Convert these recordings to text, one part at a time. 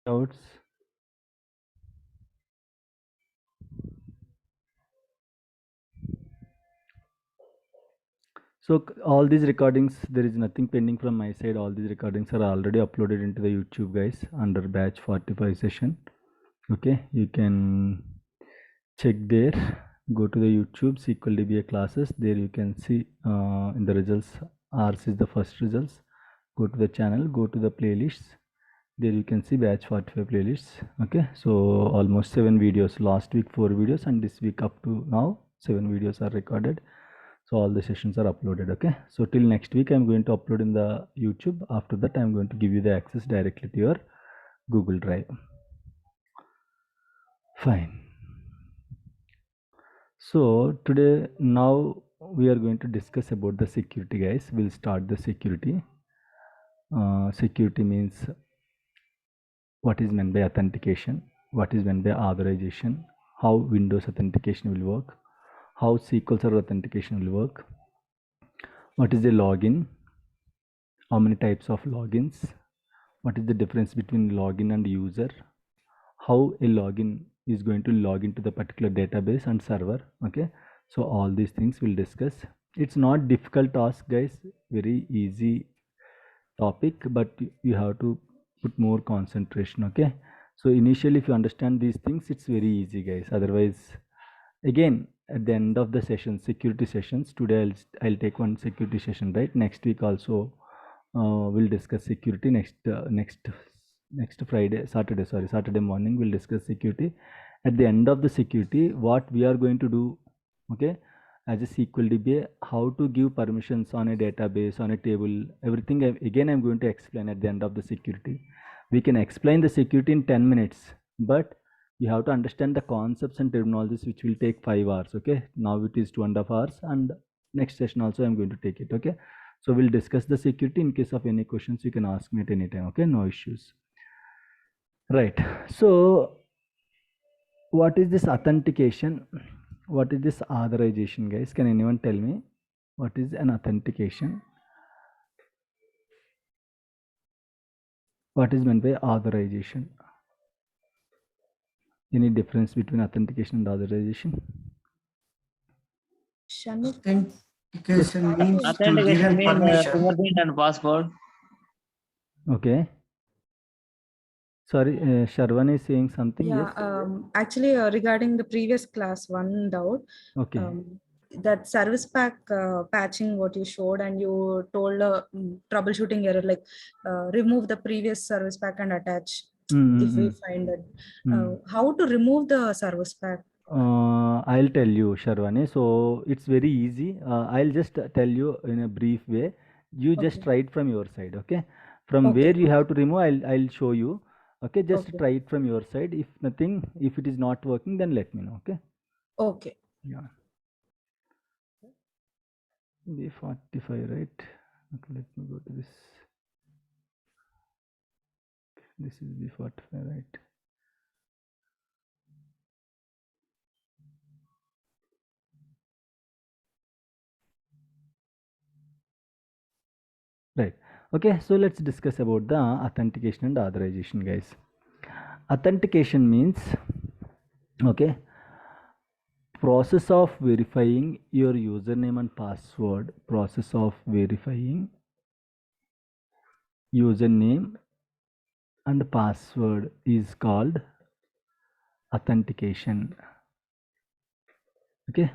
Doubts? So all these recordings, there is nothing pending from my side. All these recordings are already uploaded into the YouTube, guys, under batch 45 session. Okay, you can check there. Go to the YouTube SQL DBA classes. There you can see in the results. Ours is the first results. Go to the channel. Go to the playlists. There you can see batch 45 playlists. Okay, so almost 7 videos. Last week 4 videos, and this week up to now 7 videos are recorded. So all the sessions are uploaded. Okay, so till next week I'm going to upload in the YouTube. After that I'm going to give you the access directly to your Google Drive. Fine. So today now we are going to discuss about the security, guys. We'll start the security. Security means what is meant by authentication, what is meant by authorization, how Windows authentication will work, how SQL Server authentication will work, what is the login, how many types of logins, what is the difference between login and user, how a login is going to log into the particular database and server. Okay, so all these things we'll discuss. It's not difficult task, guys, very easy topic, but you have to put more concentration. Okay, so initially if you understand these things, it's very easy, guys. Otherwise, again at the end of the session, security sessions, today I'll take one security session, right? Next week also we'll discuss security. Next Friday, Saturday morning we'll discuss security. At the end of the security, what we are going to do, okay, as a SQL DBA, how to give permissions on a database, on a table, everything again I'm going to explain at the end of the security. We can explain the security in 10 minutes, but you have to understand the concepts and terminologies, which will take 5 hours. Okay, now it is 2.5 hours, and next session also I'm going to take it. Okay, so we'll discuss the security. In case of any questions, you can ask me at any time. Okay, no issues. Right, so what is this authentication? What is this authorization, guys? Can anyone tell me what is an authentication? What is meant by authorization? Any difference between authentication and authorization? Authentication means to give Authentication means permission. fingerprint and password. Okay. Sorry, Sharwan is saying something. Yeah, Yes. actually, regarding the previous class, one doubt. Okay. That service pack patching, what you showed, and you told troubleshooting error, like remove the previous service pack and attach if we find it. How to remove the service pack? I'll tell you, Sharwani. So it's very easy. I'll just tell you in a brief way. You just try it from your side. Okay. From where you have to remove, I'll show you. Okay. Just try it from your side. If nothing, if it is not working, then let me know. Okay. Okay. Yeah. B45, right? Okay, let me go to this. This is B45, right? Right. Okay, so let's discuss about the authentication and authorization, guys. Authentication means, okay, process of verifying your username and password. Process of verifying username and password is called authentication. Okay.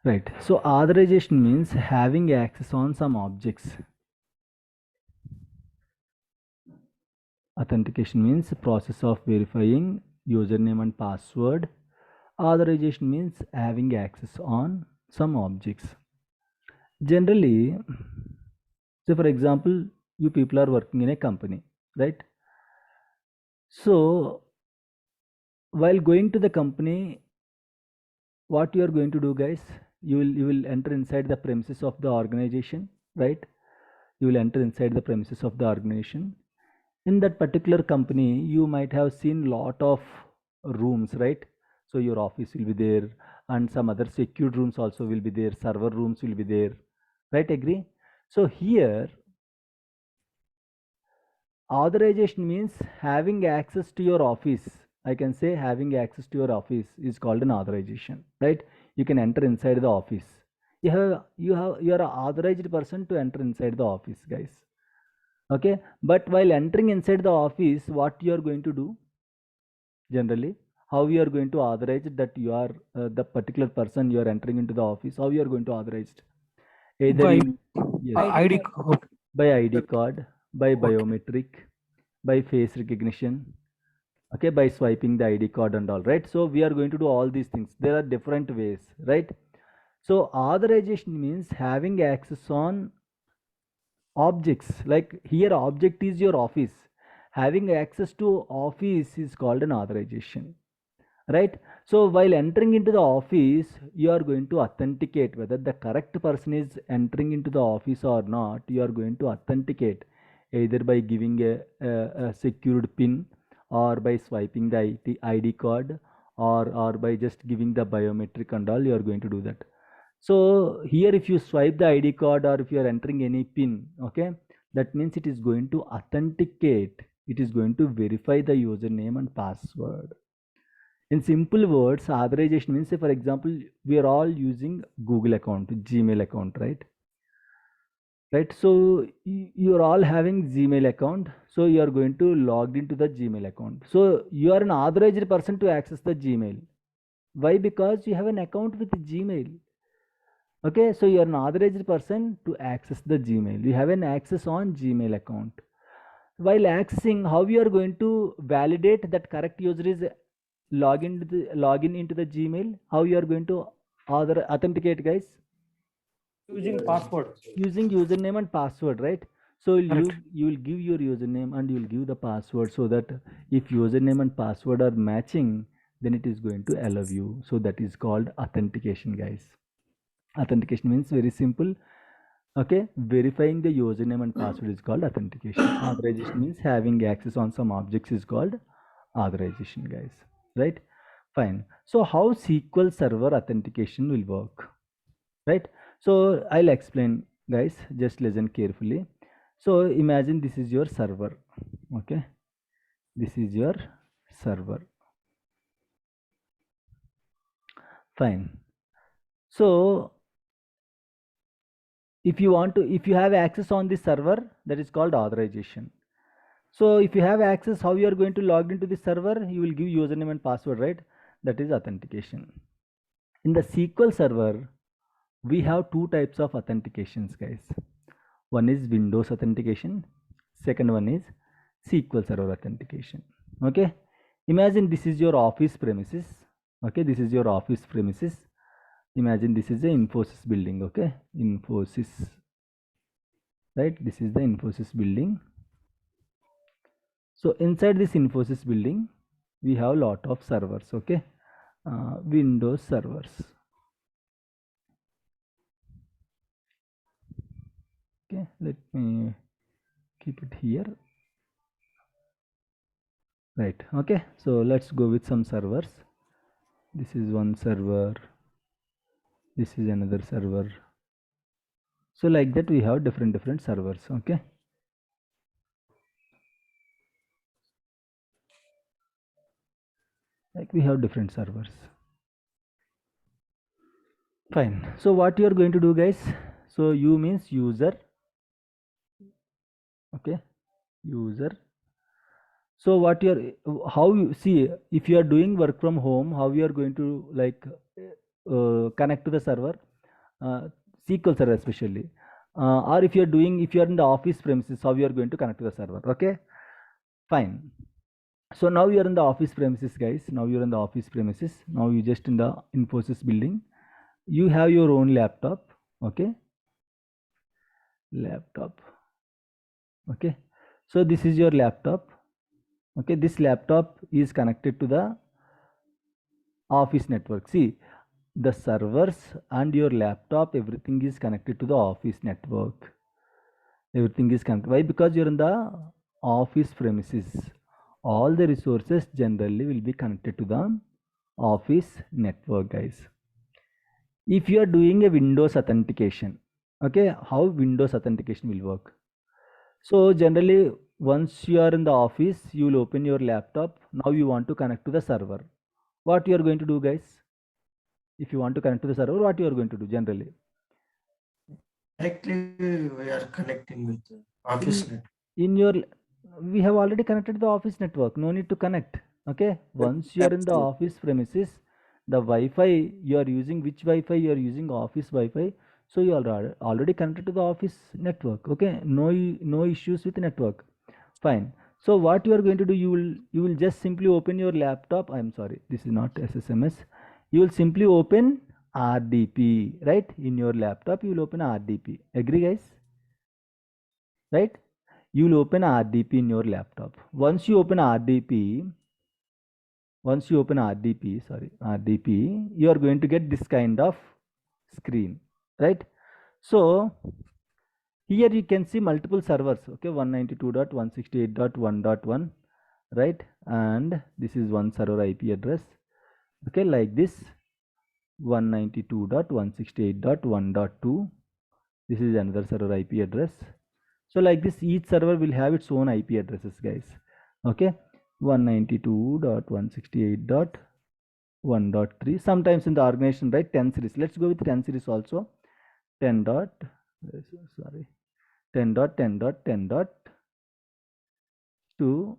Right. So authorization means having access on some objects. Authentication means process of verifying username and password. Authorization means having access on some objects. Generally, so for example, you people are working in a company, right? So while going to the company, what you are going to do, guys? You will enter inside the premises of the organization, right? You will enter inside the premises of the organization. In that particular company, you might have seen lot of rooms, right? So your office will be there, and some other secured rooms also will be there, server rooms will be there, right? Agree? So here authorization means having access to your office. I can say having access to your office is called an authorization, right? You can enter inside the office. You are an authorized person to enter inside the office, guys. Okay, but while entering inside the office, what you are going to do generally? How you are going to authorize that you are the particular person you are entering into the office? How you are going to authorize it? Either By yes, ID code. by ID card, by biometric, by face recognition, okay, by swiping the ID card and all, right? So we are going to do all these things. There are different ways, right? So authorization means having access on objects. Like here object is your office. Having access to office is called an authorization, right? So while entering into the office, you are going to authenticate whether the correct person is entering into the office or not. You are going to authenticate either by giving a secured pin, or by swiping the ID card, or by just giving the biometric and all. You are going to do that. So here if you swipe the ID card, or if you are entering any pin, okay, that means it is going to authenticate. It is going to verify the username and password. In simple words, authorization means, say for example, we are all using Google account, Gmail account, right? Right. So you are all having Gmail account. So you are going to log into the Gmail account. So you are an authorized person to access the Gmail. Why? Because you have an account with Gmail. Okay. So you are an authorized person to access the Gmail. You have an access on Gmail account. While accessing, how you are going to validate that correct user is login into the Gmail? How you are going to authenticate, guys? Using password. Using username and password, right? So you will give your username and you will give the password, so that if username and password are matching, then it is going to allow you. So that is called authentication, guys. Authentication means very simple. Okay, verifying the username and password is called authentication. Authorization means having access on some objects is called authorization, guys, right? Fine. So how SQL Server authentication will work, right? So I'll explain, guys, just listen carefully. So imagine this is your server. Okay, this is your server. Fine. So if you have access on this server, that is called authorization. So if you have access, how you are going to log into the server? You will give username and password, right? That is authentication. In the SQL Server, we have two types of authentications, guys. One is Windows authentication. Second one is SQL Server authentication. Okay. Imagine this is your office premises. Okay. This is your office premises. Imagine this is the Infosys building. Okay. Infosys. Right. This is the Infosys building. So inside this Infosys building, we have a lot of servers. Okay. Windows servers. Okay. Let me keep it here. Right. Okay. So let's go with some servers. This is one server. This is another server. So like that we have different servers. Okay. Like we have different servers. Fine. So what you are going to do, guys? So you means user. Okay. User. So what you are, how you see, if you are doing work from home, how you are going to like connect to the server, SQL server especially, or if you are in the office premises, how you are going to connect to the server. Okay, fine. So now you are in the office premises, guys. Now you are in the office premises. Now you just in the Infosys building. You have your own laptop. Okay, laptop. Okay, so this is your laptop. Okay, this laptop is connected to the office network. See, the servers and your laptop, everything is connected to the office network. Everything is connected. Why? Because you're in the office premises. All the resources generally will be connected to the office network, guys. If you are doing a Windows authentication, okay, how Windows authentication will work? So generally once you are in the office, you will open your laptop. Now you want to connect to the server. What you are going to do, guys? If you want to connect to the server, what you are going to do generally? Directly we are connecting with the office net. In your, we have already connected to the office network. No need to connect. Okay. Once you are in the office premises, the Wi-Fi you are using, which Wi-Fi you are using? Office Wi-Fi. So you are already connected to the office network. Okay. No issues with network. Fine. So what you are going to do, you will just simply open your laptop. I'm sorry, this is not SSMS. You will simply open RDP, right? In your laptop you will open RDP. Agree, guys? Right? You will open RDP in your laptop. Once you open RDP, you are going to get this kind of screen, right? So here you can see multiple servers. Okay, 192.168.1.1, right? And this is one server IP address. Okay, like this, 192.168.1.2. This is another server IP address. So like this, each server will have its own IP addresses, guys. Okay, 192.168.1.3. Sometimes in the organization, right, 10 series. Let's go with 10 series also. 10 dot, sorry, 10.10.10.2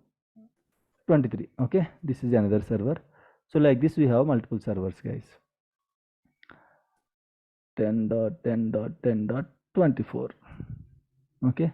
23. Okay, this is another server. So like this, we have multiple servers, guys. 10.10.10.24. Okay,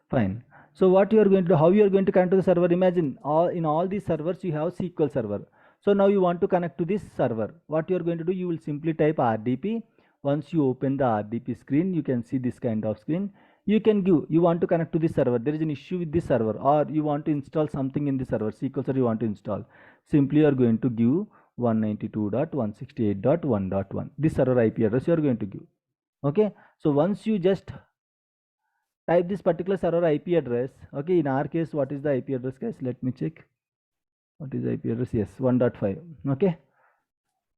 fine. So what you are going to do, how you are going to connect to the server? Imagine in all these servers you have SQL server. So now you want to connect to this server. What you are going to do, you will simply type RDP. Once you open the RDP screen, you can see this kind of screen. You can give, you want to connect to this server. There is an issue with this server, or you want to install something in the server, SQL server you want to install. Simply you are going to give 192.168.1.1. This server IP address you are going to give. Okay. So once you just type this particular server IP address, okay, in our case, what is the IP address, guys? Let me check. What is the IP address? Yes, 1.5. Okay,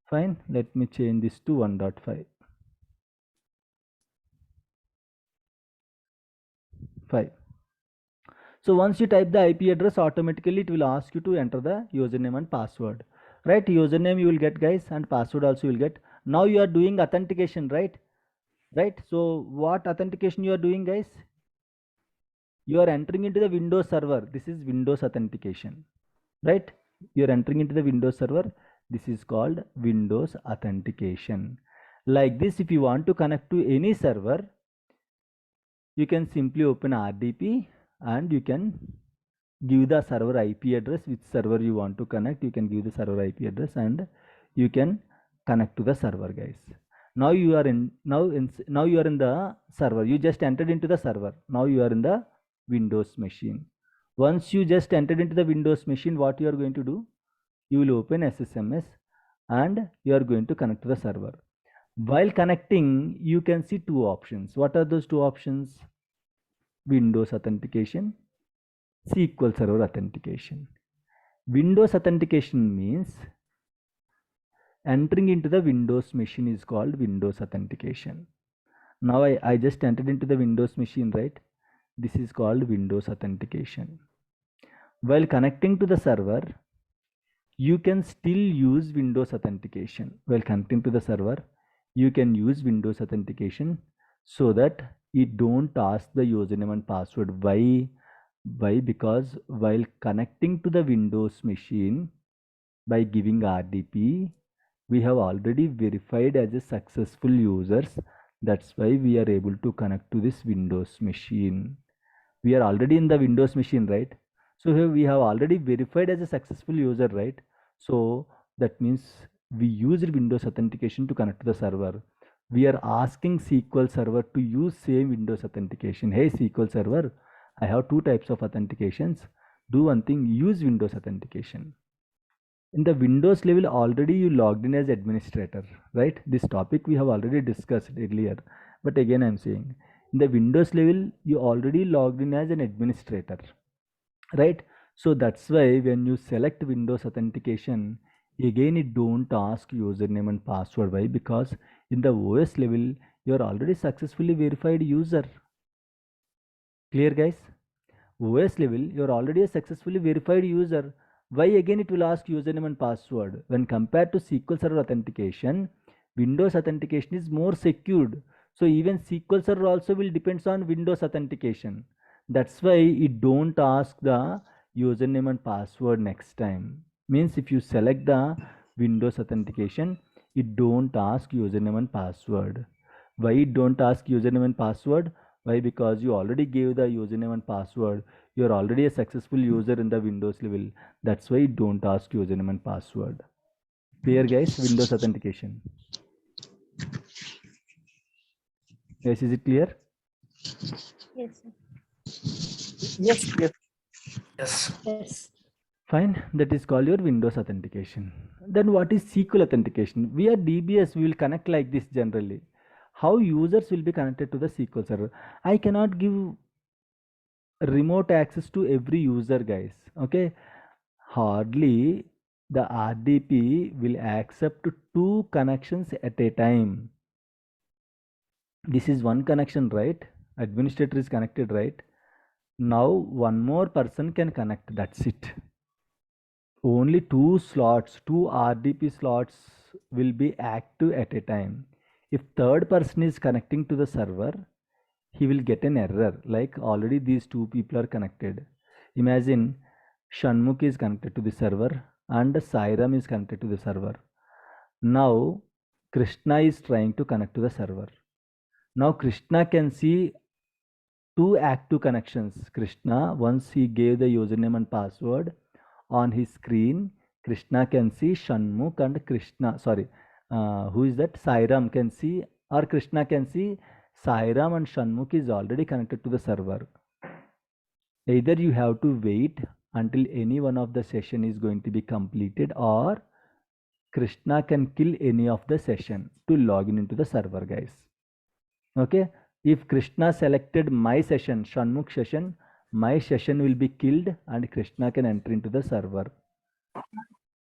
fine. Let me change this to 1.5. 5. So once you type the IP address, automatically it will ask you to enter the username and password. Right? Username you will get, guys, and password also you will get. Now you are doing authentication, right? Right. So what authentication you are doing, guys? You are entering into the Windows server. This is Windows authentication, right? You are entering into the Windows server. This is called Windows authentication. Like this, if you want to connect to any server, you can simply open RDP and you can give the server IP address, which server you want to connect. You can give the server IP address and you can connect to the server, guys. Now you are in the server. You just entered into the server. Now you are in the Windows machine. Once you just entered into the Windows machine, what you are going to do? You will open SSMS and you are going to connect to the server. While connecting, you can see two options. What are those two options? Windows authentication, SQL Server authentication. Windows authentication means entering into the Windows machine is called Windows authentication. Now I just entered into the Windows machine, right? This is called Windows authentication. While connecting to the server, you can still use Windows authentication. While connecting to the server, you can use Windows authentication so that it don't ask the username and password. Why? Because while connecting to the Windows machine by giving RDP, we have already verified as a successful users. That's why we are able to connect to this Windows machine. We are already in the Windows machine, right? So here we have already verified as a successful user, right? So that means we used Windows authentication to connect to the server. We are asking SQL Server to use same Windows authentication. Hey SQL Server, I have two types of authentications. Do one thing, use Windows authentication. In the Windows level, already you logged in as administrator, right? This topic we have already discussed earlier, but again I'm saying, in the Windows level, you already logged in as an administrator, right? So that's why when you select Windows authentication, again it don't ask username and password. Why? Because in the OS level, you are already successfully verified user. Clear, guys? OS level, you're already a successfully verified user. Why again it will ask username and password? When compared to SQL Server authentication, Windows authentication is more secured. So even SQL Server also will depends on Windows authentication. That's why it don't ask the username and password next time. Means if you select the Windows authentication, it don't ask username and password. Why it don't ask username and password? Why? Because you already gave the username and password. You're already a successful user in the Windows level. That's why don't ask username and password. Clear, guys? Windows authentication. Guys, is it clear? Yes, sir. Yes. Yes. Fine. That is called your Windows authentication. Then what is SQL authentication? We are DBS. We will connect like this generally. How users will be connected to the SQL server? I cannot give remote access to every user, guys. Okay, hardly the RDP will accept 2 connections at a time. This is one connection, right? Administrator is connected, right? Now one more person can connect, that's it. Only 2 slots, 2 RDP slots will be active at a time. If third person is connecting to the server, he will get an error like already these 2 people are connected. Imagine Shanmukh is connected to the server and Sairam is connected to the server. Now Krishna is trying to connect to the server. Now Krishna can see 2 active connections. Krishna, once he gave the username and password on his screen, Krishna can see Shanmukh and Krishna, sorry, who is that? Sairam can see, or Krishna can see Sairam and Shanmukh is already connected to the server. Either you have to wait until any one of the session is going to be completed, or Krishna can kill any of the session to log in into the server, guys. Okay, if Krishna selected my session, Shanmukh session, my session will be killed and Krishna can enter into the server.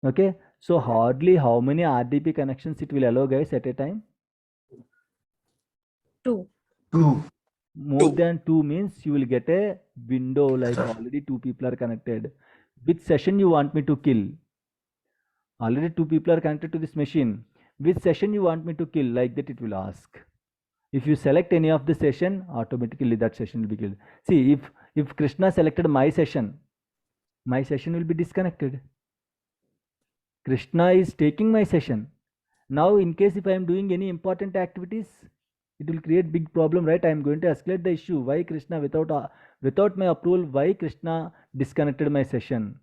Okay, so hardly how many RDP connections it will allow, guys, at a time? 2. More than 2 means you will get a window like already 2 people are connected. Which session you want me to kill? Already 2 people are connected to this machine. Which session you want me to kill? Like that it will ask. If you select any of the session, automatically that session will be killed. See, if Krishna selected my session will be disconnected. Krishna is taking my session. Now in case if I am doing any important activities, it will create big problem, right? I am going to escalate the issue. Why Krishna without my approval, why Krishna disconnected my session?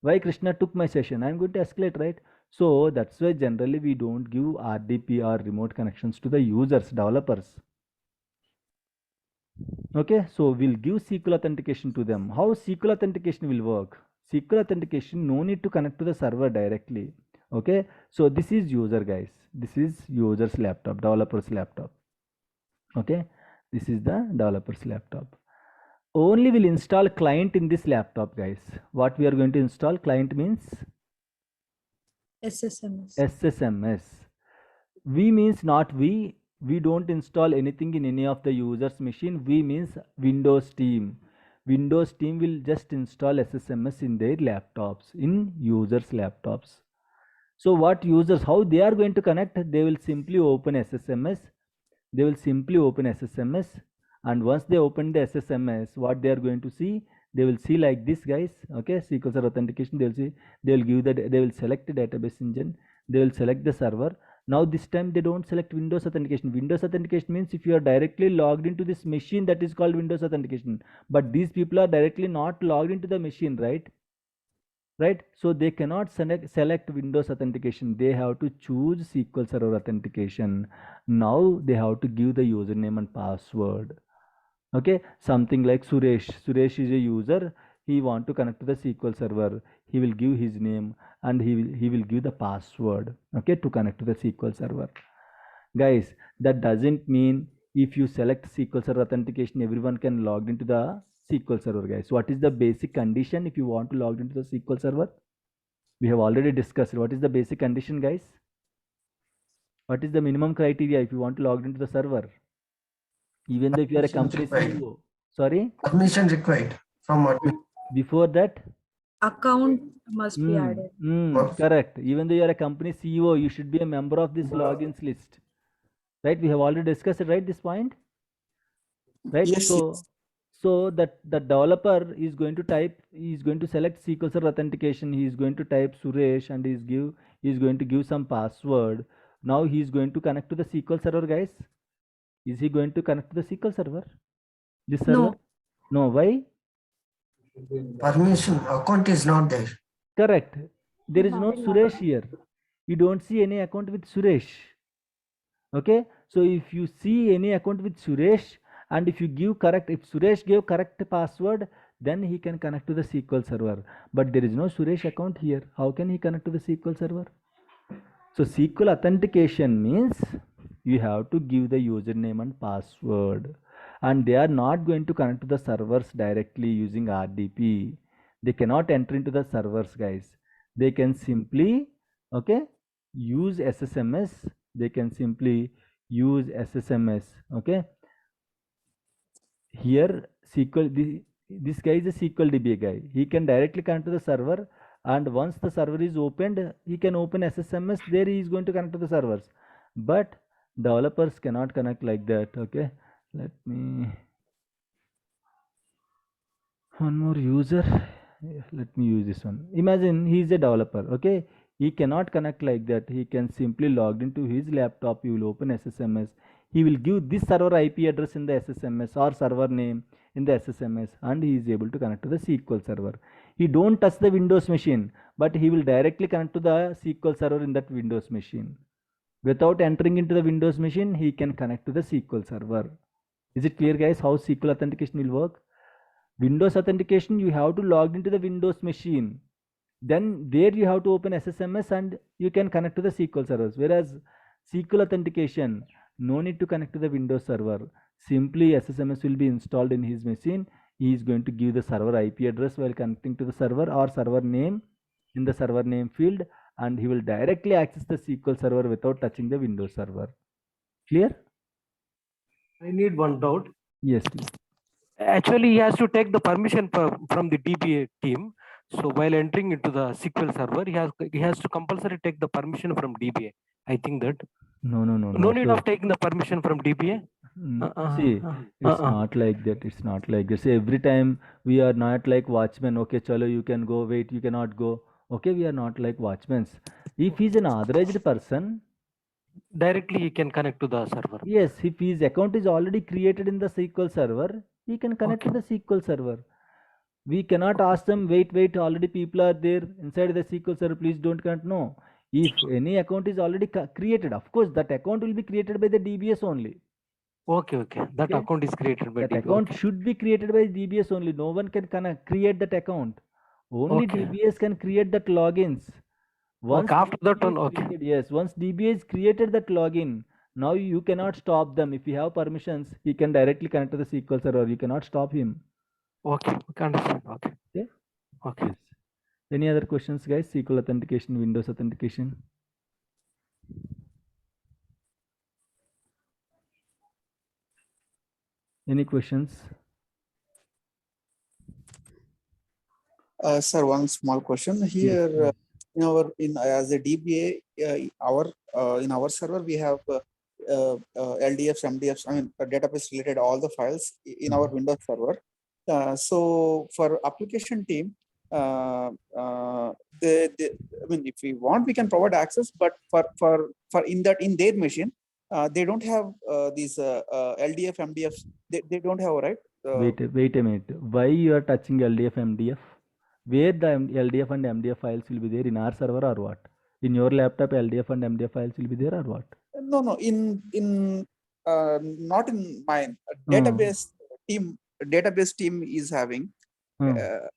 Why Krishna took my session? I am going to escalate, right? So that's why generally we don't give RDP or remote connections to the users, developers. Okay, so we'll give SQL authentication to them. How SQL authentication will work? SQL authentication, no need to connect to the server directly. Okay, so this is user, guys. This is user's laptop, developer's laptop. Okay, this is the developer's laptop. Only will install client in this laptop, guys. What we are going to install? Client means SSMS. We means not we. We don't install anything in any of the users machine. We means Windows team. Windows team will just install SSMS in their laptops, in users laptops. So what users, how they are going to connect? They will simply open SSMS. And once they open the SSMS, what they are going to see? They will see like this, guys. Okay, SQL Server authentication. They will see. They will select the database engine. They will select the server. Now this time they don't select Windows authentication. Windows authentication means if you are directly logged into this machine, that is called Windows authentication. But these people are directly not logged into the machine, right? Right? So they cannot select Windows authentication. They have to choose SQL Server authentication. Now they have to give the username and password. Okay, something like Suresh is a user. He want to connect to the SQL server. He will give his name and he will give the password, okay, to connect to the SQL server. Guys, that doesn't mean if you select SQL server authentication, everyone can log into the SQL server, guys. What is the basic condition if you want to log into the SQL server? We have already discussed. What is the basic condition, guys? What is the minimum criteria if you want to log into the server? Even though if you are a company CEO, Sorry? Permission required from admin. Before that? Account must be added. Correct. Even though you are a company CEO, you should be a member of this logins list. Right? We have already discussed it, right? This point? Right? Yes, So that the developer is going to type, he is going to select SQL Server authentication. He is going to type Suresh and he is going to give some password. Now he is going to connect to the SQL Server, guys. Is he going to connect to the SQL Server? This server? No. Why? permission account is not there. Correct. There is no Suresh here. You don't see any account with Suresh. Okay. So if you see any account with Suresh, and if you give correct, if Suresh gave correct password, then he can connect to the SQL server. But there is no Suresh account here. How can he connect to the SQL server? So SQL authentication means you have to give the username and password, and they are not going to connect to the servers directly using RDP. They cannot enter into the servers, guys. They can simply, okay, use SSMS. They can simply use SSMS. Okay. Here SQL, this guy is a SQL DBA guy. He can directly connect to the server, and once the server is opened, he can open SSMS. There he is going to connect to the servers. But developers cannot connect like that. Okay. Let me, one more user. Let me use this one. Imagine he is a developer. Okay. He cannot connect like that. He can simply log into his laptop. You will open SSMS. He will give this server IP address in the SSMS or server name in the SSMS, and he is able to connect to the SQL server. He don't touch the Windows machine, but he will directly connect to the SQL server in that Windows machine. Without entering into the Windows machine, he can connect to the SQL server. Is it clear, guys, how SQL authentication will work? Windows authentication, you have to log into the Windows machine. Then there you have to open SSMS and you can connect to the SQL servers. Whereas SQL authentication, no need to connect to the Windows server. Simply SSMS will be installed in his machine. He is going to give the server IP address while connecting to the server, or server name in the server name field, and he will directly access the SQL server without touching the Windows server. Clear? I need one doubt. Yes, please. Actually, he has to take the permission from the DBA team. So while entering into the SQL server, he has to compulsory take the permission from DBA. I think that. No. No need of taking the permission from DBA. See, it's not like that. It's not like this. Every time we are not like watchmen. Okay, chalo, you can go. Wait, you cannot go. Okay, we are not like watchmen. If he's an authorized person, directly he can connect to the server. Yes, if his account is already created in the SQL server, he can connect to the SQL server. We cannot ask them, wait, already people are there inside the SQL server, please don't connect. No. If any account is already created, of course, that account will be created by the DBS only. Okay. That account is created by that DBA. account should be created by DBS only. No one can create that account. Only DBS can create that logins. Once after that one, created, yes, once DBA is created that login, now you cannot stop them. If you have permissions, he can directly connect to the SQL server. You cannot stop him. Okay, understand. Okay. Yes. Any other questions, guys? SQL authentication, Windows authentication. Any questions? Sir, one small question here. Yes. As a DBA, in our server we have LDFs, MDFs. I mean, database related all the files in our Windows server. So for application team, I mean, if we want, we can provide access. But for in their machine, they don't have these LDF, MDFs. They don't have, right? Wait a minute. Why you are touching LDF, MDF? Where the LDF and MDF files will be there, in our server or what? In your laptop, LDF and MDF files will be there or what? No. Not in mine. Database team is having. If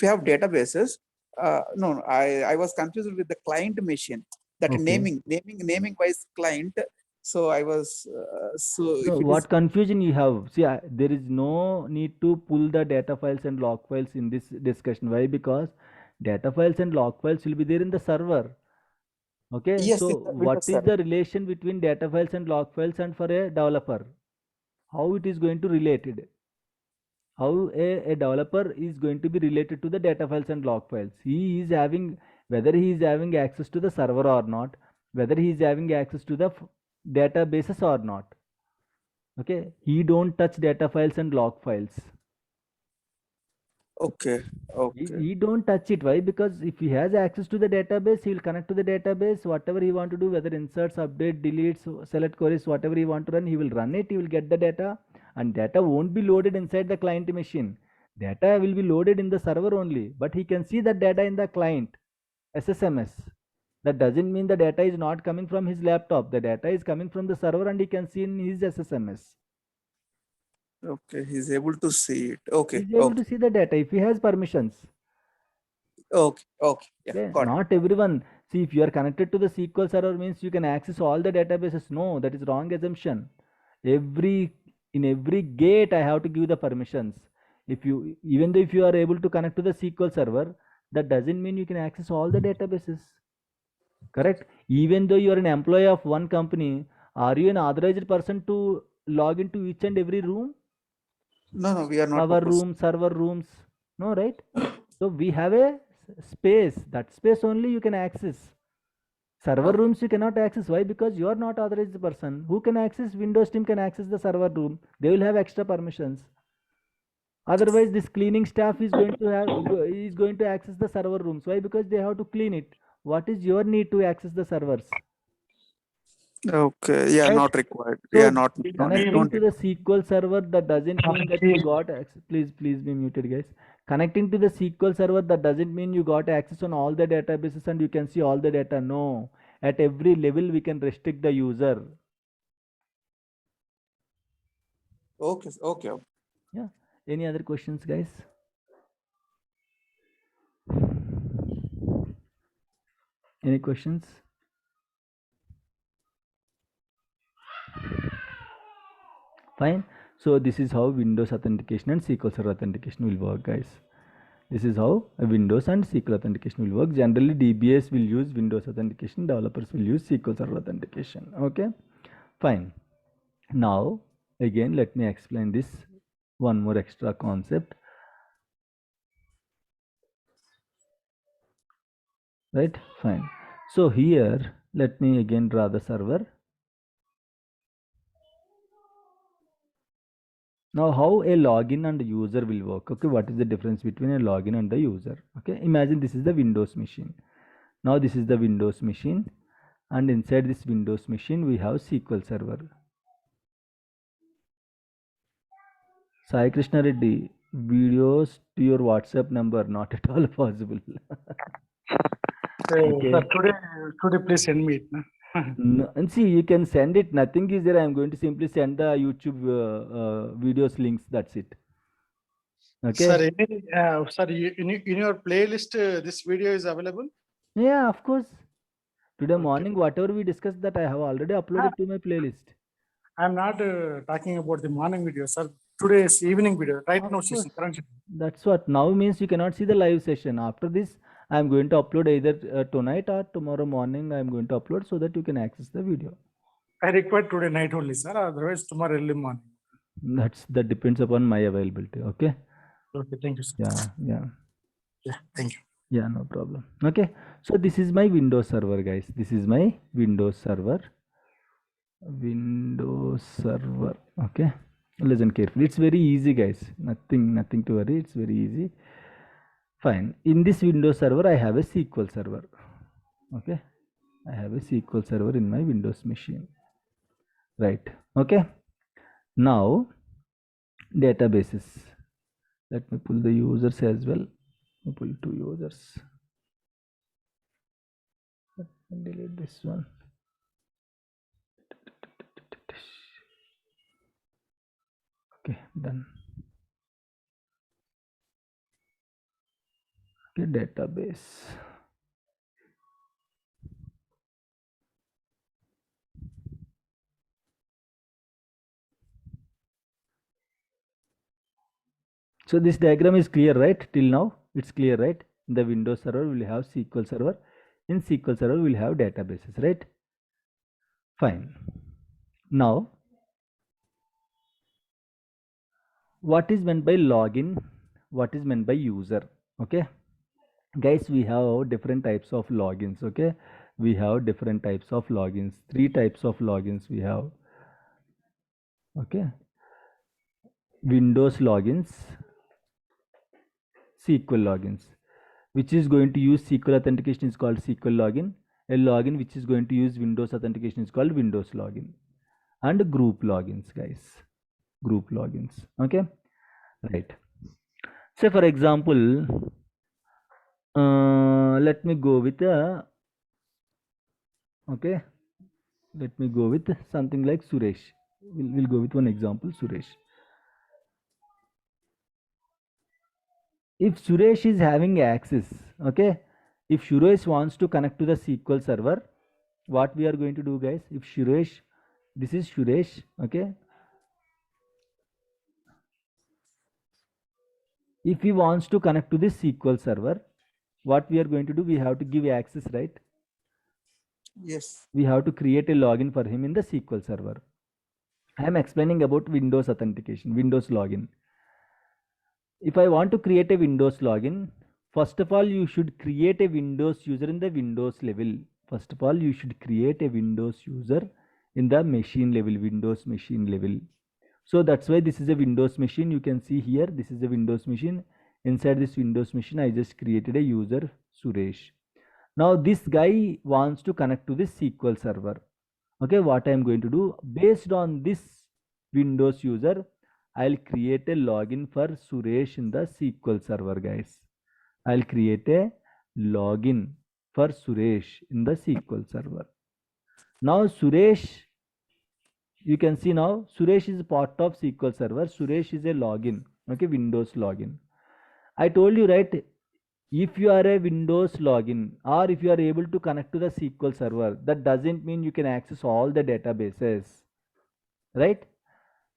you have databases, no. I was confused with the client machine. That naming wise client. So I was so what confusion you have? See, there is no need to pull the data files and log files in this discussion. Why? Because data files and log files will be there in the server. Okay. Yes, so what is the relation between data files and log files and for a developer? how it is going to related, how a developer is going to be related to the data files and log files. He is having, whether he is having access to the server or not, whether he is having access to the databases or not. Okay, he don't touch data files and log files. Okay. Okay. He don't touch it. Why? Because if he has access to the database, he will connect to the database. Whatever he want to do, whether inserts, update, deletes, select queries, whatever he want to run, he will run it. He will get the data, and data won't be loaded inside the client machine. Data will be loaded in the server only, but he can see that data in the client SSMS. That doesn't mean the data is not coming from his laptop. The data is coming from the server, and he can see in his SSMS. Okay. He's able to see it. Okay. He's able Okay. to see the data if he has permissions. Okay. Okay. Yeah. Okay, Got it. not everyone. See, if you are connected to the SQL server means you can access all the databases. No, that is wrong assumption. In every gate I have to give the permissions. Even though if you are able to connect to the SQL server, that doesn't mean you can access all the databases. Correct? Even though you are an employee of one company, are you an authorized person to log into each and every room? No, we are not. Our rooms, server rooms. No, right? So we have a space. That space only you can access. Server rooms you cannot access. Why? Because you are not authorized person. Who can access? Windows team can access the server room. They will have extra permissions. Otherwise, this cleaning staff is going to access the server rooms. Why? Because they have to clean it. What is your need to access the servers? Okay. Yeah, Right? not required. So Yeah, not connecting to the SQL server, that doesn't mean that you got access. Please be muted, guys. Connecting to the SQL server, that doesn't mean you got access on all the databases and you can see all the data. No, at every level we can restrict the user. Okay. Okay. Yeah. Any other questions, guys? Any questions? Fine. So this is how Windows authentication and SQL Server authentication will work, guys. This is how a Windows and SQL authentication will work. Generally, DBAs will use Windows authentication. Developers will use SQL Server authentication. Okay. Fine. Now, again, let me explain this one more extra concept. Right? Fine. So here, let me again draw the server. Now, how a login and user will work? Okay, what is the difference between a login and the user? Okay, imagine this is the Windows machine. Now, this is the Windows machine, and inside this Windows machine, we have SQL Server. Sai Krishna Reddy, videos to your WhatsApp number, not at all possible. Okay. Sir, today please send me it. No, and see, you can send it. Nothing is there. I'm going to simply send the YouTube videos links. That's it. Okay. Sir, in your playlist, this video is available. Yeah, of course. Today Okay. morning, whatever we discussed, that I have already uploaded to my playlist. I'm not talking about the morning video, sir. Today's evening video, right Of now course. session, current session. That's what now means. You cannot see the live session. After this, I'm going to upload either tonight or tomorrow morning. I'm going to upload so that you can access the video. I require today night only, sir. Otherwise, tomorrow early morning. That depends upon my availability. Okay. Okay, thank you, sir. Yeah. Yeah, thank you. Yeah, no problem. Okay. So this is my Windows server, guys. This is my Windows server. Okay. Listen carefully. It's very easy, guys. Nothing to worry. It's very easy. Fine. In this Windows server, I have a SQL server. Okay. I have a SQL server in my Windows machine. Right. Okay. Now, databases. Let me pull the users as well. Let me pull 2 users. Let me delete this one. Okay, done. Okay, database. So this diagram is clear, right? Till now, it's clear, right? In the Windows server, we'll have SQL server. In SQL server, we'll have databases, right? Fine. Now, what is meant by login, what is meant by user. Okay guys, we have different types of logins. Okay, we have different types of logins, 3 types of logins we have. Okay, Windows logins, SQL logins. Which is going to use SQL authentication is called SQL login. A login which is going to use Windows authentication is called Windows login. And group logins, guys, group logins. Okay, right. So for example, let me go with okay, let me go with something like Suresh. We'll go with one example, Suresh. If Suresh is having access, okay, if Suresh wants to connect to the SQL server, what we are going to do, guys? If Suresh, this is Suresh, okay, if he wants to connect to this SQL server, what we are going to do, we have to give access, right? Yes. We have to create a login for him in the SQL server. I am explaining about Windows authentication, Windows login. If I want to create a Windows login, first of all, you should create a Windows user in the Windows level. First of all, you should create a Windows user in the machine level, Windows machine level. So that's why this is a Windows machine. You can see here, this is a Windows machine. Inside this Windows machine, I just created a user, Suresh. Now this guy wants to connect to this SQL server. Okay, what I am going to do, based on this Windows user, I'll create a login for Suresh in the SQL server, guys. I'll create a login for Suresh in the SQL server. Now Suresh, you can see now Suresh is part of SQL server. Suresh is a login, okay, Windows login. I told you, right, if you are a Windows login or if you are able to connect to the SQL server, that doesn't mean you can access all the databases, right?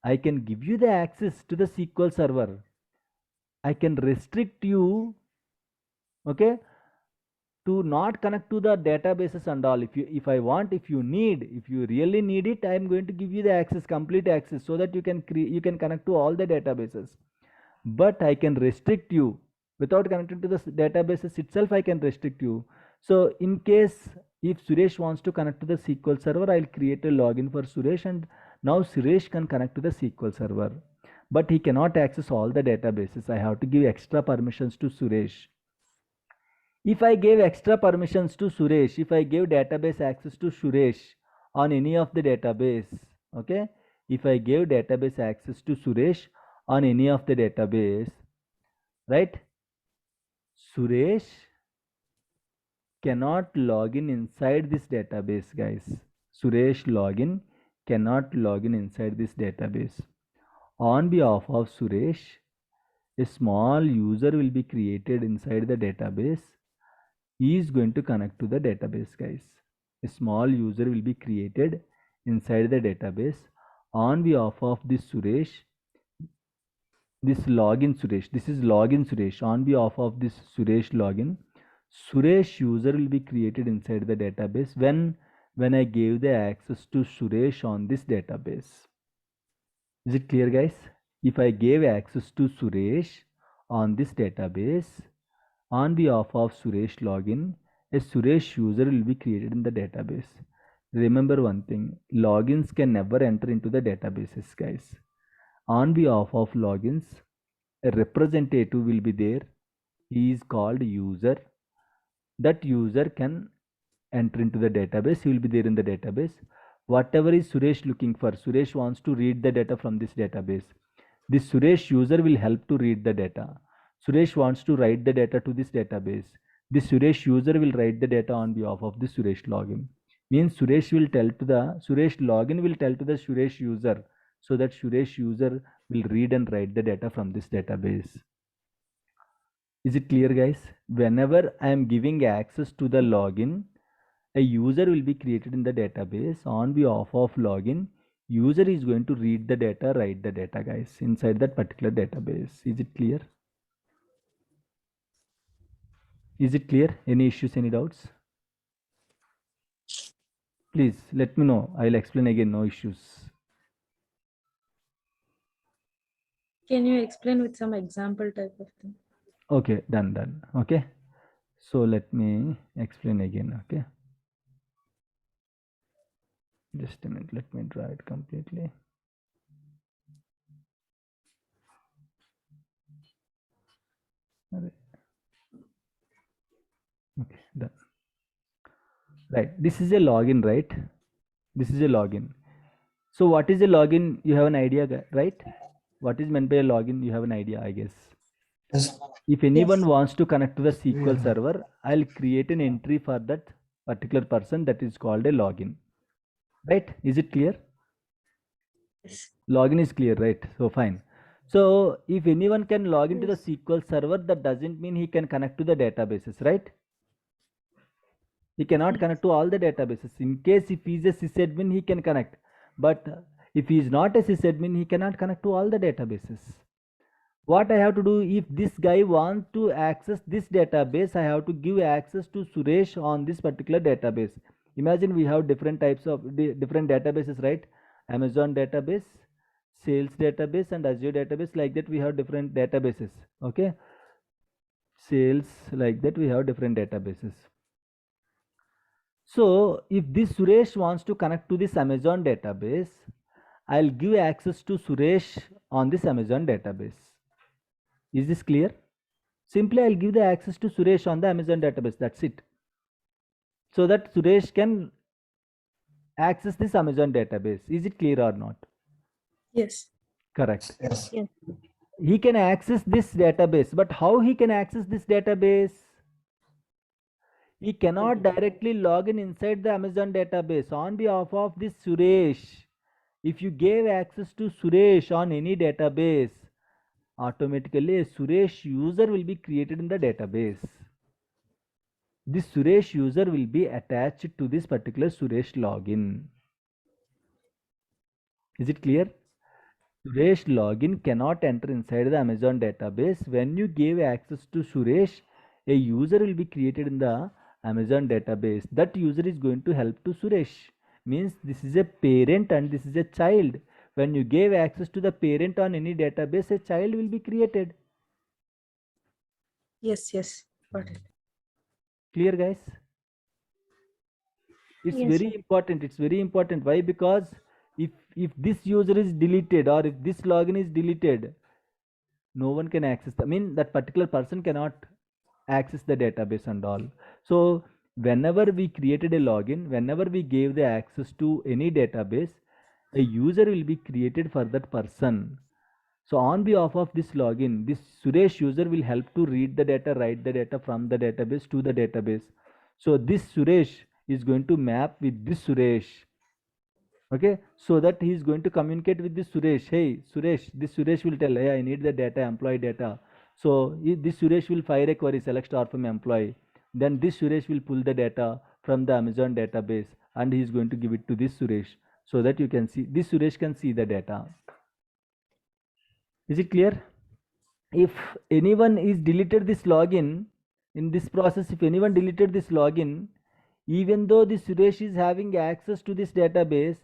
I can give you the access to the SQL server. I can restrict you, okay, to not connect to the databases and all. If I want, if you really need it, I am going to give you the access, complete access, so that you can connect to all the databases. But I can restrict you without connecting to the databases itself. I can restrict you. So in case if Suresh wants to connect to the SQL server, I'll create a login for Suresh, and now Suresh can connect to the SQL server, but he cannot access all the databases. I have to give extra permissions to Suresh. If I gave extra permissions to Suresh, if I gave database access to Suresh on any of the database, okay, if I gave database access to Suresh on any of the database, right, Suresh cannot log in inside this database, guys. Suresh login cannot log in inside this database. On behalf of Suresh, a small user will be created inside the database. He is going to connect to the database, guys. A small user will be created inside the database. On behalf of this Suresh, this login Suresh, this is login Suresh. On behalf of this Suresh login, Suresh user will be created inside the database when I gave the access to Suresh on this database. Is it clear, guys? If I gave access to Suresh on this database, on behalf of Suresh login, a Suresh user will be created in the database. Remember one thing, logins can never enter into the databases, guys. On behalf of logins, a representative will be there. He is called user. That user can enter into the database. He will be there in the database. Whatever is Suresh looking for, Suresh wants to read the data from this database. This Suresh user will help to read the data. Suresh wants to write the data to this database. This Suresh user will write the data on behalf of the Suresh login. Means Suresh will tell to the Suresh login will tell to the Suresh user, so that Suresh user will read and write the data from this database. Is it clear, guys? Whenever I am giving access to the login, a user will be created in the database. On behalf of login, user is going to read the data, write the data, guys, inside that particular database. Is it clear? Is it clear? Any issues, any doubts? Please let me know. I'll explain again. No issues. Can you explain with some example type of thing? Okay, done. Okay, so let me explain again. Okay, just a minute, let me draw it completely. Okay, done. Right, this is a login, right? This is a login. So what is a login? You have an idea, right? What is meant by a login? You have an idea, I guess. Yes. If anyone Yes. wants to connect to the SQL Yeah. server, I'll create an entry for that particular person, that is called a login. Right? Is it clear? Yes. Login is clear, right? So fine. So if anyone can log into the Yes. SQL server, that doesn't mean he can connect to the databases, right? He cannot connect to all the databases. In case if he is a sysadmin, he can connect. But if he is not a sysadmin, he cannot connect to all the databases. What I have to do, if this guy wants to access this database, I have to give access to Suresh on this particular database. Imagine we have different types of different databases, right? Amazon database, sales database, and Azure database. Like that we have different databases. Okay, sales, like that we have different databases. So if this Suresh wants to connect to this Amazon database, I'll give access to Suresh on this Amazon database. Is this clear? Simply I'll give the access to Suresh on the Amazon database. That's it. So that Suresh can access this Amazon database. Is it clear or not? Yes. Correct. Yes. Yes. He can access this database, but how he can access this database? He cannot directly log in inside the Amazon database on behalf of this Suresh. If you gave access to Suresh on any database, automatically a Suresh user will be created in the database. This Suresh user will be attached to this particular Suresh login. Is it clear? Suresh login cannot enter inside the Amazon database. When you give access to Suresh, a user will be created in the Amazon database. That user is going to help to Suresh. Means this is a parent and this is a child. When you gave access to the parent on any database, a child will be created. Yes. Yes. Got it. Clear, guys? It's Yes, very important. It's very important. Why? Because if this user is deleted or if this login is deleted, no one can access. I mean, that particular person cannot access the database and all. So whenever we created a login, whenever we gave the access to any database, a user will be created for that person. So on behalf of this login, this Suresh user will help to read the data, write the data from the database to the database. So this Suresh is going to map with this Suresh. Okay, so that he is going to communicate with this Suresh. Hey Suresh, this Suresh will tell, hey, I need the data, employee data. So this Suresh will fire a query, select star from employee. Then this Suresh will pull the data from the Amazon database and he is going to give it to this Suresh, so that you can see, this Suresh can see the data. Is it clear? If anyone is deleted this login, in this process, if anyone deleted this login, even though this Suresh is having access to this database,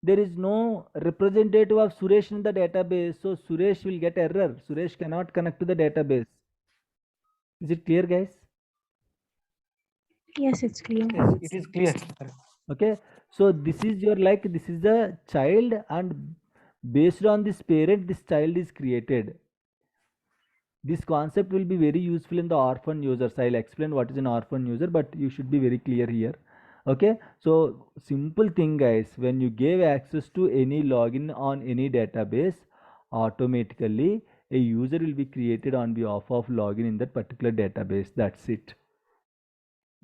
there is no representative of Suresh in the database, so Suresh will get error. Suresh cannot connect to the database. Is it clear, guys? Yes, it's clear. Yes, it is clear. Okay, so this is your, like, this is a child, and based on this parent, this child is created. This concept will be very useful in the orphan users. I'll explain what is an orphan user, but you should be very clear here. Okay, so simple thing, guys, when you gave access to any login on any database, automatically a user will be created on behalf of login in that particular database. That's it.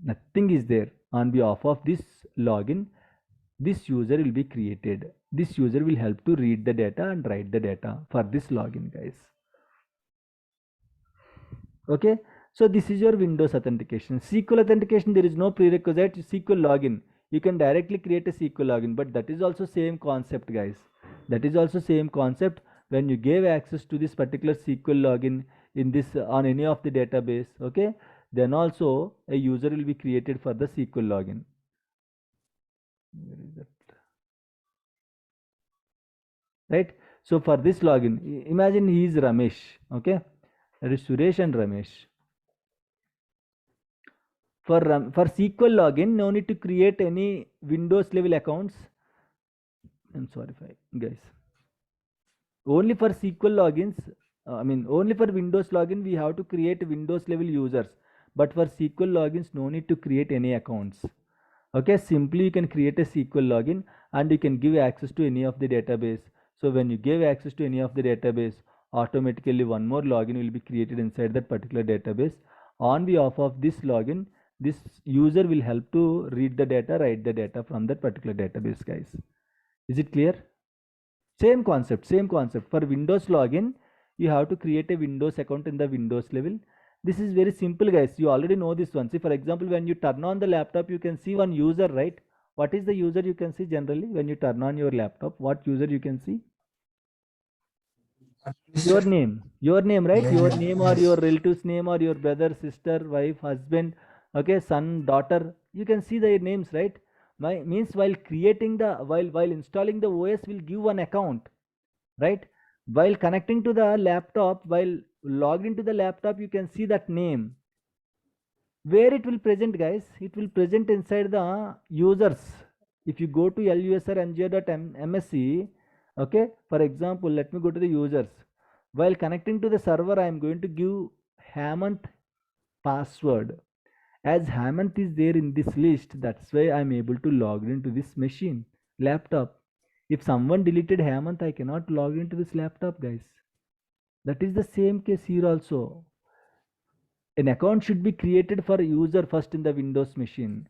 Nothing is there. On behalf of this login, this user will be created. This user will help to read the data and write the data for this login, guys. Okay, so this is your Windows authentication. SQL authentication, there is no prerequisite. SQL login, you can directly create a SQL login, but that is also same concept, guys. That is also same concept. When you gave access to this particular SQL login in this on any of the database, okay, then also a user will be created for the SQL login. Where is that? Right, So for this login, imagine he is Ramesh, okay, that is Suresh and Ramesh. For SQL login, no need to create any Windows level accounts. I'm sorry, guys. Only for SQL logins, only for Windows login, we have to create Windows level users. But for SQL logins, no need to create any accounts. Okay, simply you can create a SQL login and you can give access to any of the database. So when you give access to any of the database, automatically one more login will be created inside that particular database. On behalf of this login, this user will help to read the data, write the data from that particular database, guys. Is it clear? Same concept. For Windows login, you have to create a Windows account in the Windows level. This is very simple, guys. You already know this one. See, for example, when you turn on the laptop, you can see one user, right? What is the user you can see generally when you turn on your laptop? What user you can see? Your name, right? Your name or your relative's name or your brother, sister, wife, husband, okay, son, daughter. You can see their names, right? Means while creating while installing the OS will give one account, right? While connecting to the laptop, while logged into the laptop, you can see that name. Where it will present, guys? It will present inside the users. If you go to lusr.msc, okay, for example, let me go to the users. While connecting to the server, I am going to give Hemant password. As Hemant is there in this list, that's why I am able to log into this machine, laptop. If someone deleted Hemant, I cannot log into this laptop, guys. That is the same case here also. An account should be created for user first in the Windows machine.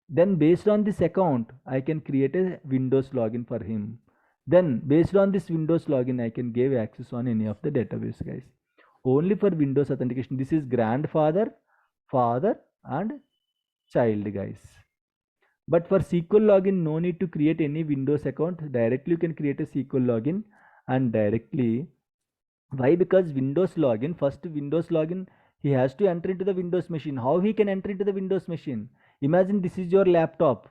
Then based on this account, I can create a Windows login for him. Then based on this Windows login, I can give access on any of the database, guys. Only for Windows authentication. This is grandfather, father and child, guys. But for SQL login, no need to create any Windows account. Directly you can create a SQL login and directly. Why? Because Windows login, first Windows login, he has to enter into the Windows machine. How he can enter into the Windows machine? Imagine this is your laptop.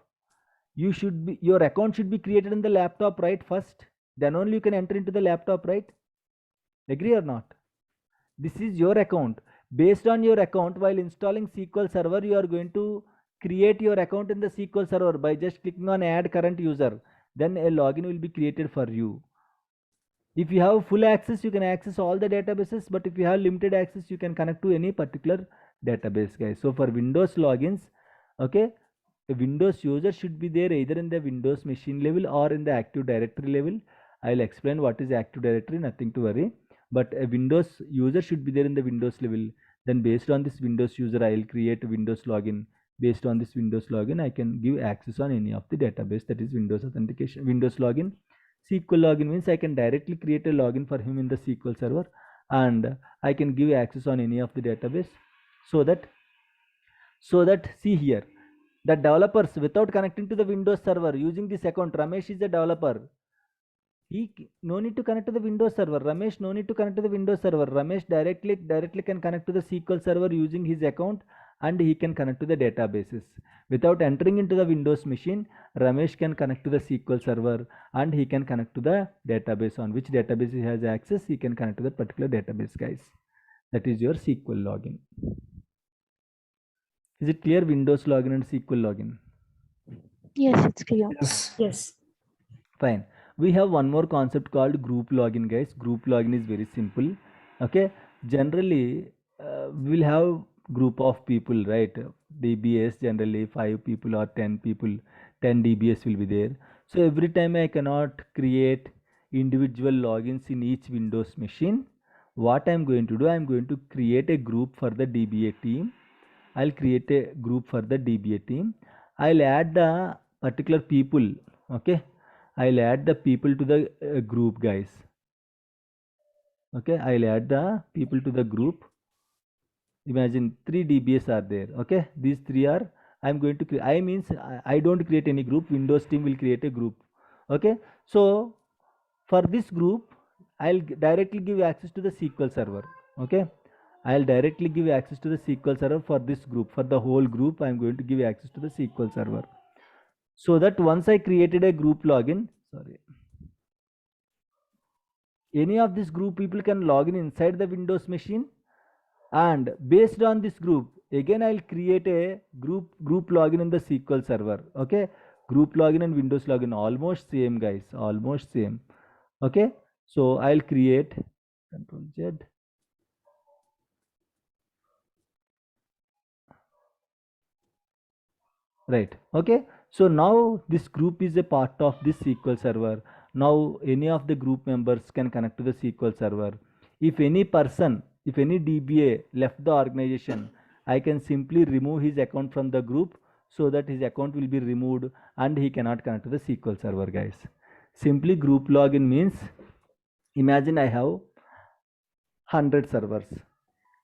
Your account should be created in the laptop, right? First, then only you can enter into the laptop, right? Agree or not? This is your account. Based on your account, while installing SQL Server, you are going to create your account in the SQL Server by just clicking on add current user. Then a login will be created for you. If you have full access, you can access all the databases, but if you have limited access, you can connect to any particular database, guys. So for Windows logins, okay, a Windows user should be there either in the Windows machine level or in the Active Directory level. I'll explain what is Active Directory, nothing to worry. But a Windows user should be there in the Windows level. Then based on this Windows user, I will create a Windows login. Based on this Windows login, I can give access on any of the database, that is Windows authentication, Windows login. SQL login means I can directly create a login for him in the SQL server and I can give access on any of the database so that see here, the developers without connecting to the Windows server using this account, Ramesh is a developer. He no need to connect to the Windows server. Ramesh no need to connect to the Windows server. Ramesh directly can connect to the SQL server using his account and he can connect to the databases. Without entering into the Windows machine, Ramesh can connect to the SQL server and he can connect to the database. On which database he has access, he can connect to that particular database, guys. That is your SQL login. Is it clear, Windows login and SQL login? Yes, it's clear. Yes. Fine. We have one more concept called group login, guys. Group login is very simple. Okay. Generally, we'll have group of people, right? DBAs generally 5 people or 10 people. 10 DBAs will be there. So every time I cannot create individual logins in each Windows machine. What I'm going to do, I'm going to create a group for the DBA team. I'll create a group for the DBA team. I'll add the particular people. Okay. I'll add the people to the group, guys. Okay, I'll add the people to the group. Imagine 3 DBAs are there. Okay, these 3 are, I'm going to create, I don't create any group. Windows team will create a group. Okay, so for this group, I'll directly give access to the SQL server. Okay, I'll directly give access to the SQL server for this group. For the whole group, I'm going to give access to the SQL server. So that once I created a group login, any of this group people can log in inside the Windows machine, and based on this group again I'll create a group login in the SQL server. Okay, group login and Windows login almost same, guys, almost same. Okay, so I'll create Control Z. Right. Okay, so now this group is a part of this SQL server. Now any of the group members can connect to the SQL server. If any person, if any DBA left the organization, I can simply remove his account from the group, so that his account will be removed and he cannot connect to the SQL server, guys. Simply group login means, imagine I have 100 servers.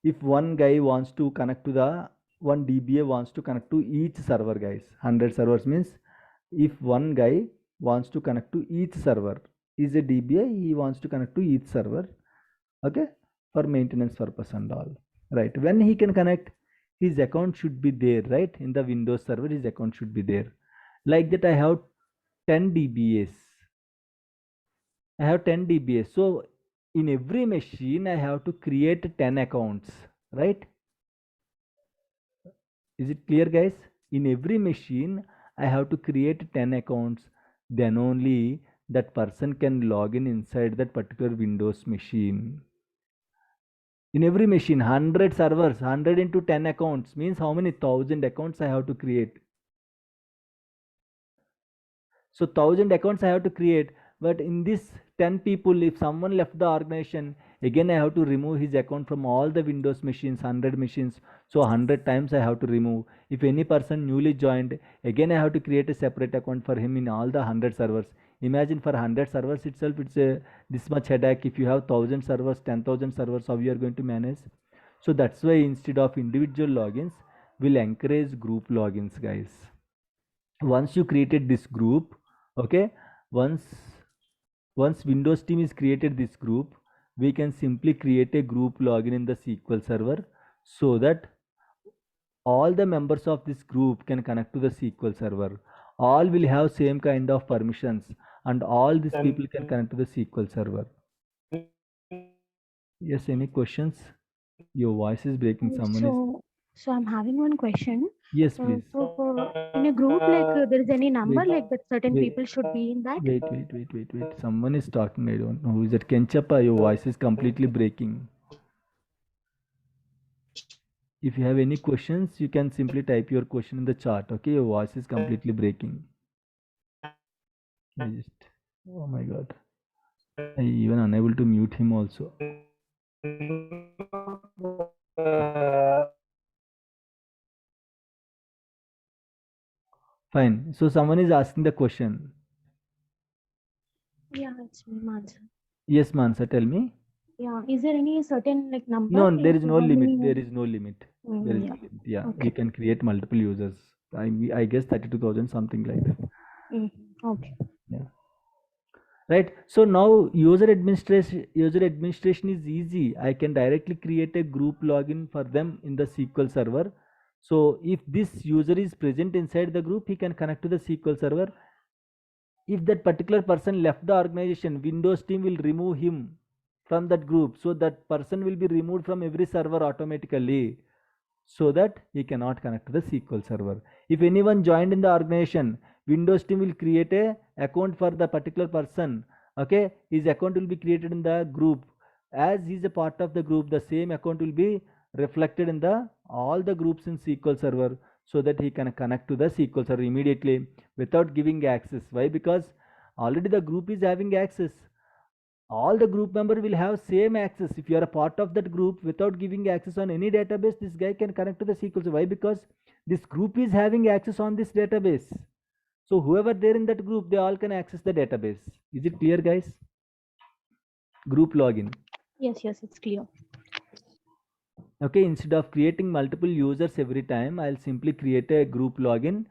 If one guy wants to connect to the one DBA wants to connect to each server, guys, 100 servers means if one guy wants to connect to each server, is a DBA, he wants to connect to each server, okay, for maintenance purpose and all, right? When he can connect, his account should be there, right? In the Windows server his account should be there. Like that I have 10 DBAs. I have 10 DBAs. So in every machine I have to create 10 accounts, right? Is it clear, guys? In every machine I have to create 10 accounts, then only that person can log in inside that particular Windows machine. In every machine, 100 servers, 100 into 10 accounts means how many? 1000 accounts I have to create. So 1000 accounts I have to create, but in this 10 people, if someone left the organization, again I have to remove his account from all the Windows machines, 100 machines. So 100 times I have to remove. If any person newly joined, again I have to create a separate account for him in all the 100 servers. Imagine for 100 servers itself, it's a this much headache. If you have 1000 servers, 10,000 servers, how you are going to manage? So that's why instead of individual logins, we'll encourage group logins, guys. Once you created this group, okay, once Windows team is created this group, we can simply create a group login in the SQL server, so that all the members of this group can connect to the SQL server. All will have same kind of permissions, and all these people can connect to the SQL server. Yes, any questions? Your voice is breaking. Someone is. So I'm having one question. Yes, please. So in a group, like there is any number Wait. like that certain Wait. people should be in that? Wait. Someone is talking. I don't know who is it. Kenchappa, your voice is completely breaking. If you have any questions, you can simply type your question in the chat. Okay, your voice is completely breaking. Oh my god. I even unable to mute him also. Fine. So someone is asking the question. Yeah, it's me, Mansa. Yes, Mansa, tell me. Yeah, is there any certain like number? No, there is like, no how limit. many- There is no limit. There is yeah. no limit. Yeah, Okay. you can create multiple users. I guess 32,000, something like that. Okay. Yeah. Right. So now user administration is easy. I can directly create a group login for them in the SQL server. So if this user is present inside the group, he can connect to the SQL server. If that particular person left the organization, Windows team will remove him from that group. So that person will be removed from every server automatically, so that he cannot connect to the SQL server. If anyone joined in the organization, Windows team will create a account for the particular person. Okay, his account will be created in the group. As he is a part of the group, the same account will be reflected in the all the groups in SQL server, so that he can connect to the SQL server immediately without giving access. Why? Because already the group is having access. All the group member will have same access. If you are a part of that group, without giving access on any database, this guy can connect to the SQL server. Why? Because this group is having access on this database. So whoever there in that group, they all can access the database. Is it clear, guys? Group login. Yes, it's clear. Okay, instead of creating multiple users every time, I'll simply create a group login.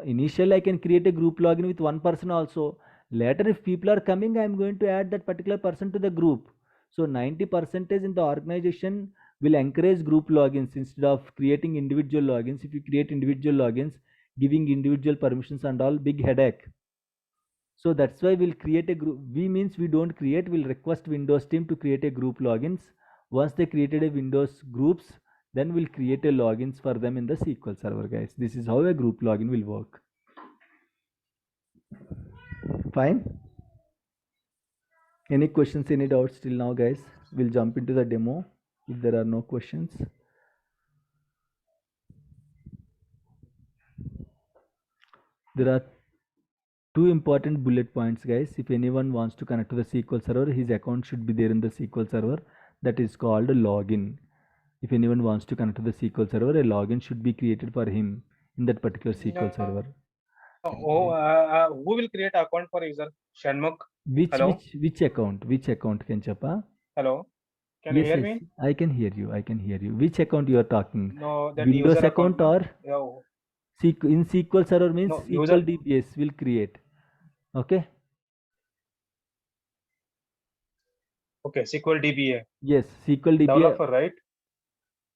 Initially, I can create a group login with one person also. Later, if people are coming, I'm going to add that particular person to the group. So 90% in the organization will encourage group logins instead of creating individual logins. If you create individual logins, giving individual permissions and all, big headache. So that's why we'll create a group. We means we don't create, we'll request Windows team to create a group logins. Once they created a Windows groups, then we'll create a logins for them in the SQL server, guys. This is how a group login will work. Fine. Any questions, any doubts till now, guys? We'll jump into the demo if there are no questions. There are two important bullet points, guys. If anyone wants to connect to the SQL server, his account should be there in the SQL server. That is called a login. If anyone wants to connect to the SQL server, a login should be created for him in that particular SQL server. Who will create account for user? Shanmugh? Hello? Which account? Which account, Kenchapa? Hello? Can you hear me? I can hear you. I can hear you. Which account you are talking? No, that Windows user account or in SQL server means No, SQL user- DBS will create. Okay. Okay, SQL DBA. Yes, SQL DBA. Developer, right?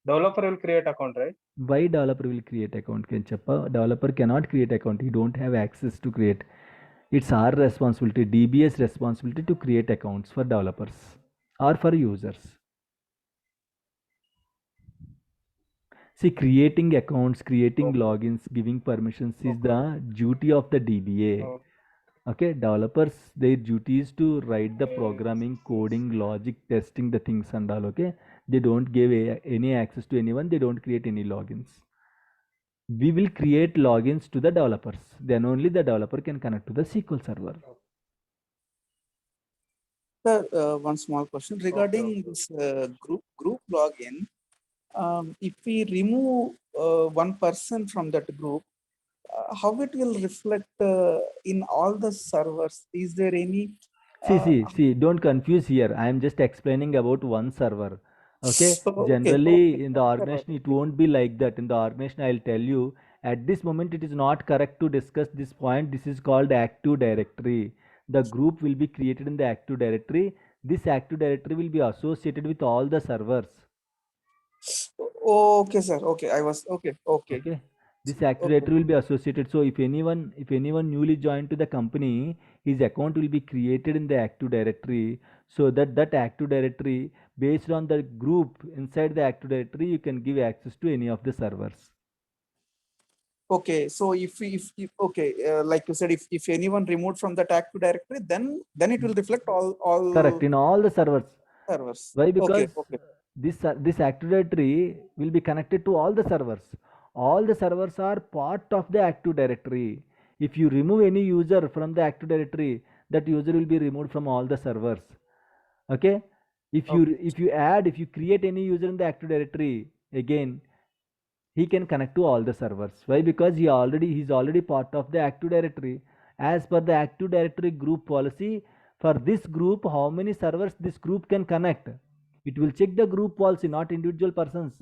Developer will create account, right? Why developer will create account, Kenchappa? Developer cannot create account. He don't have access to create. It's our responsibility, DBA's responsibility to create accounts for developers or for users. See, creating accounts, creating logins, giving permissions is the duty of the DBA. Okay, developers, their duty is to write the programming, coding, logic, testing the things and all. Okay, they don't give any access to anyone. They don't create any logins. We will create logins to the developers. Then only the developer can connect to the SQL server. Sir, one small question regarding this group login. If we remove one person from that group, how it will reflect in all the servers? Is there any? See, don't confuse here. I am just explaining about one server. Okay, Okay, generally in the organization it won't be like that. In the organization, I'll tell you at this moment it is not correct to discuss this point. This is called active directory. The group will be created in the active directory. This active directory will be associated with all the servers. Okay, sir. Okay, I was okay. This active directory will be associated. So if anyone newly joined to the company, his account will be created in the active directory. So that active directory, based on the group inside the active directory, you can give access to any of the servers. Okay, so if like you said, if anyone removed from that active directory, then it will reflect all Correct, in all the servers. Why? Because this active directory will be connected to all the servers. All the servers are part of the active directory. If you remove any user from the active directory, that user will be removed from all the servers. Okay, if you create any user in the active directory, again he can connect to all the servers. Why? Because he's already part of the active directory. As per the active directory group policy, for this group, how many servers this group can connect? It will check the group policy, not individual persons.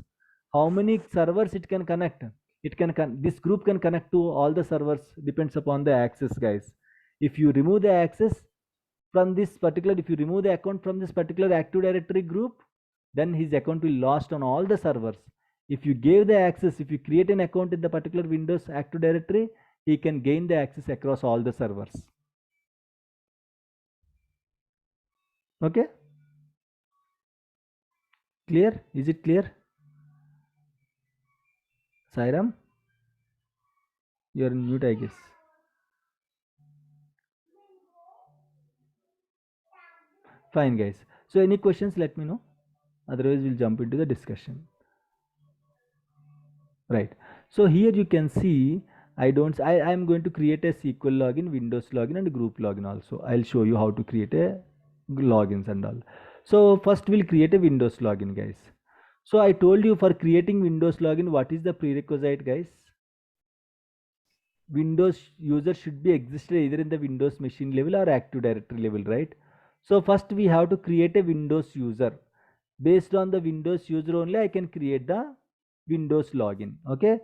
How many servers it can connect? This group can connect to all the servers, depends upon the access, guys. If you remove the access from this particular, if you remove the account from this particular active directory group, then his account will lost on all the servers. If you gave the access, if you create an account in the particular Windows active directory, he can gain the access across all the servers. Okay, clear? Is it clear? Sairam, you are in mute, I guess. Fine, guys. So any questions, let me know. Otherwise, we'll jump into the discussion. Right. So here you can see I am going to create a SQL login, Windows login, and group login also. I'll show you how to create a logins and all. So first we'll create a Windows login, guys. So I told you, for creating Windows login, what is the prerequisite, guys? Windows user should be existed either in the Windows machine level or active directory level, right? So first we have to create a Windows user. Based on the Windows user only, I can create the Windows login. Okay,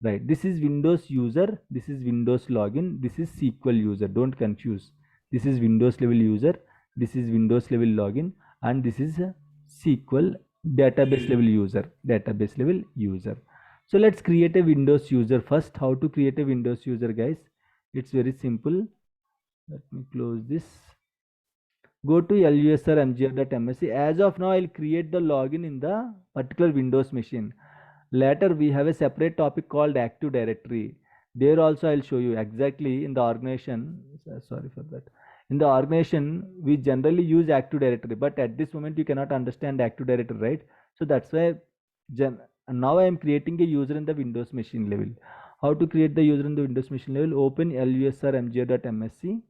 right, this is Windows user, this is Windows login, this is SQL user, don't confuse. This is Windows level user, this is Windows level login, and this is a SQL database level user. So let's create a Windows user first. How to create a Windows user, guys? It's very simple. Let me close this. Go to lusr.mgr.msc. As of now, I'll create the login in the particular Windows machine. Later, we have a separate topic called Active Directory. There also, I'll show you exactly in the organization. Sorry for that. In the organization, we generally use Active Directory, but at this moment, you cannot understand Active Directory, right? So that's why now I am creating a user in the Windows machine level. How to create the user in the Windows machine level? Open lusr.mgr.msc.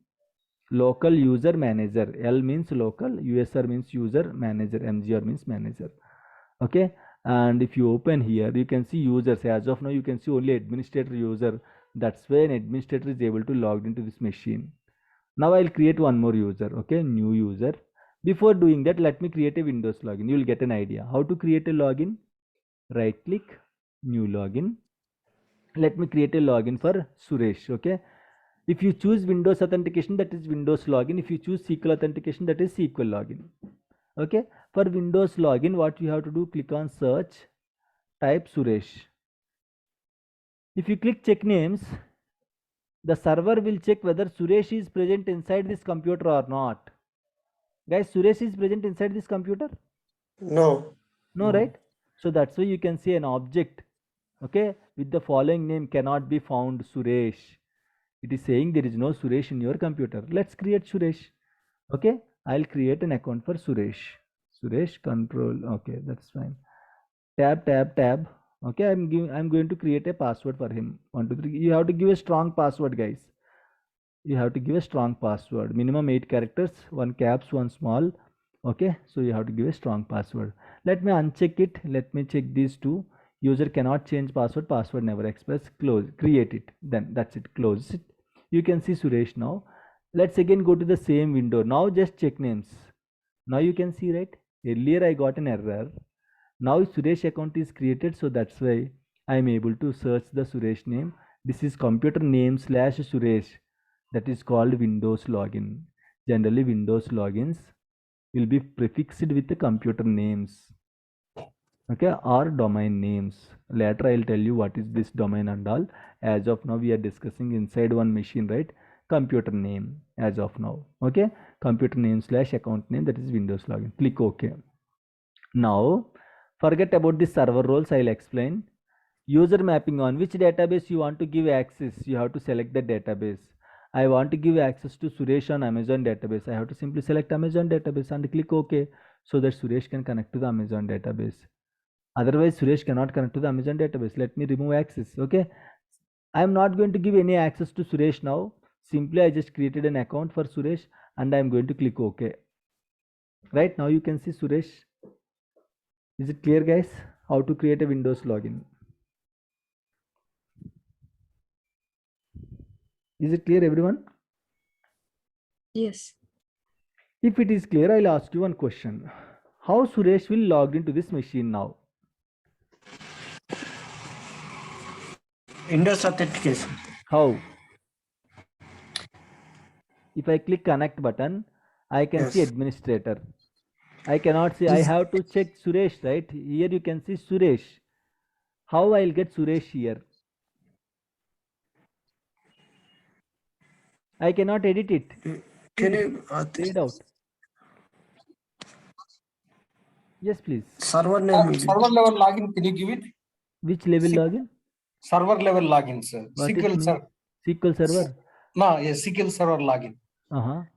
Local user manager. L means local, USR means user, manager, MGR means manager. Okay, and if you open here, you can see users. As of now, you can see only administrator user. That's why an administrator is able to log into this machine. Now I'll create one more user. Okay, new user. Before doing that, let me create a Windows login. You will get an idea how to create a login. Right click, new login. Let me create a login for Suresh. Okay, if you choose Windows authentication, that is Windows login. If you choose SQL authentication, that is SQL login. Okay, for Windows login, what you have to do, click on search, type Suresh. If you click check names, the server will check whether Suresh is present inside this computer or not. Guys, Suresh is present inside this computer? No. No, right? So that's why you can see an object, okay, with the following name cannot be found Suresh. It is saying there is no Suresh in your computer. Let's create Suresh. Okay, I'll create an account for Suresh. Suresh control. Okay, that's fine. Tab, tab, tab. Okay, I'm going to create a password for him. 1 2 3. You have to give a strong password, guys. You have to give a strong password. Minimum 8 characters, 1 caps, 1 small. Okay, so you have to give a strong password. Let me uncheck it. Let me check these two. User cannot change password. Password never express. Close. Create it. Then that's it. Close it. You can see Suresh now. Let's again go to the same window. Now just check names. Now you can see, right? Earlier I got an error. Now Suresh account is created, so that's why I am able to search the Suresh name. This is computer name / Suresh. That is called Windows login. Generally Windows logins will be prefixed with the computer names, okay, or domain names. Later I'll tell you what is this domain and all. As of now we are discussing inside one machine, right? Computer name as of now. Okay, computer name / account name, that is Windows login. Click OK. Now forget about the server roles. I'll explain. User mapping, on which database you want to give access, you have to select the database. I want to give access to Suresh on Amazon database. I have to simply select Amazon database and click OK, so that Suresh can connect to the Amazon database. Otherwise Suresh cannot connect to the Amazon database. Let me remove access. Okay, I am not going to give any access to Suresh now. Simply I just created an account for Suresh and I am going to click OK. Right now you can see Suresh. Is it clear, guys, how to create a Windows login? Is it clear, everyone? Yes. If it is clear, I'll ask you one question. How Suresh will log into this machine now? Windows authentication. How? If I click connect button, I can see administrator. I cannot see. I have to check Suresh, right? Here you can see Suresh. How I'll get Suresh here? I cannot edit it. Can you Read out. Yes, please. server name? Server level login, can you give it? Which level login? Server level login, sir. What SQL server. SQL server? No, yes, SQL server login.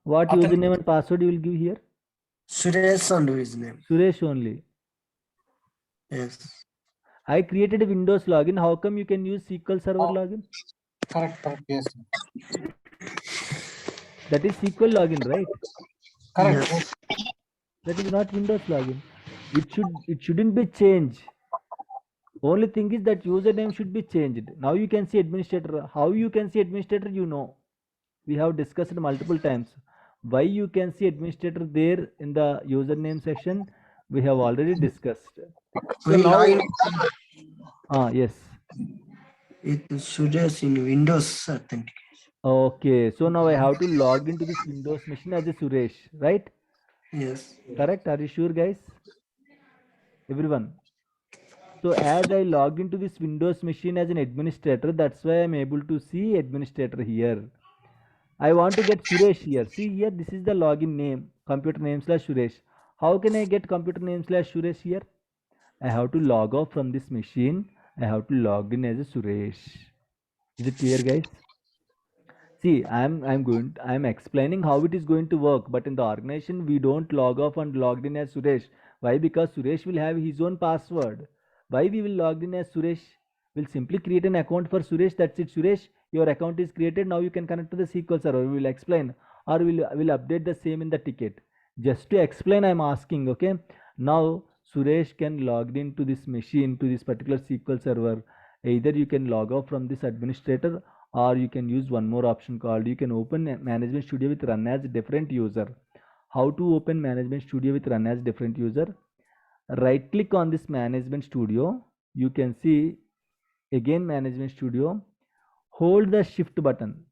What username and password you will give here? Suresh and his name. Suresh only. Yes. I created a Windows login. How come you can use SQL server login? Correct, yes. That is SQL login, right? Correct. Yes. That is not Windows login. It shouldn't be changed. Only thing is that username should be changed. Now you can see administrator. How you can see administrator, you know. We have discussed multiple times. Why you can see administrator there in the username section, we have already discussed. So now, yes. It is Suresh in Windows authentication. Okay, so now I have to log into this Windows machine as a Suresh, right? Yes. Correct? Are you sure, guys? Everyone. So as I log into this Windows machine as an administrator, that's why I'm able to see administrator here. I want to get Suresh here. See here, this is the login name, computer name slash Suresh. How can I get computer name slash Suresh here? I have to log off from this machine. I have to log in as a Suresh. Is it clear, guys? See, I'm explaining how it is going to work, but in the organization we don't log off and logged in as Suresh. Why? Because Suresh will have his own password. Why we will log in as Suresh? We'll simply create an account for Suresh. That's it, Suresh. Your account is created. Now you can connect to the SQL server. We will explain, or will update the same in the ticket. Just to explain, I'm asking. Okay. Now Suresh can log into this machine, to this particular SQL server. Either you can log off from this administrator, or you can use one more option called, you can open management studio with run as different user. How to open management studio with run as different user? Right click on this management studio. You can see again management studio. Hold the shift button.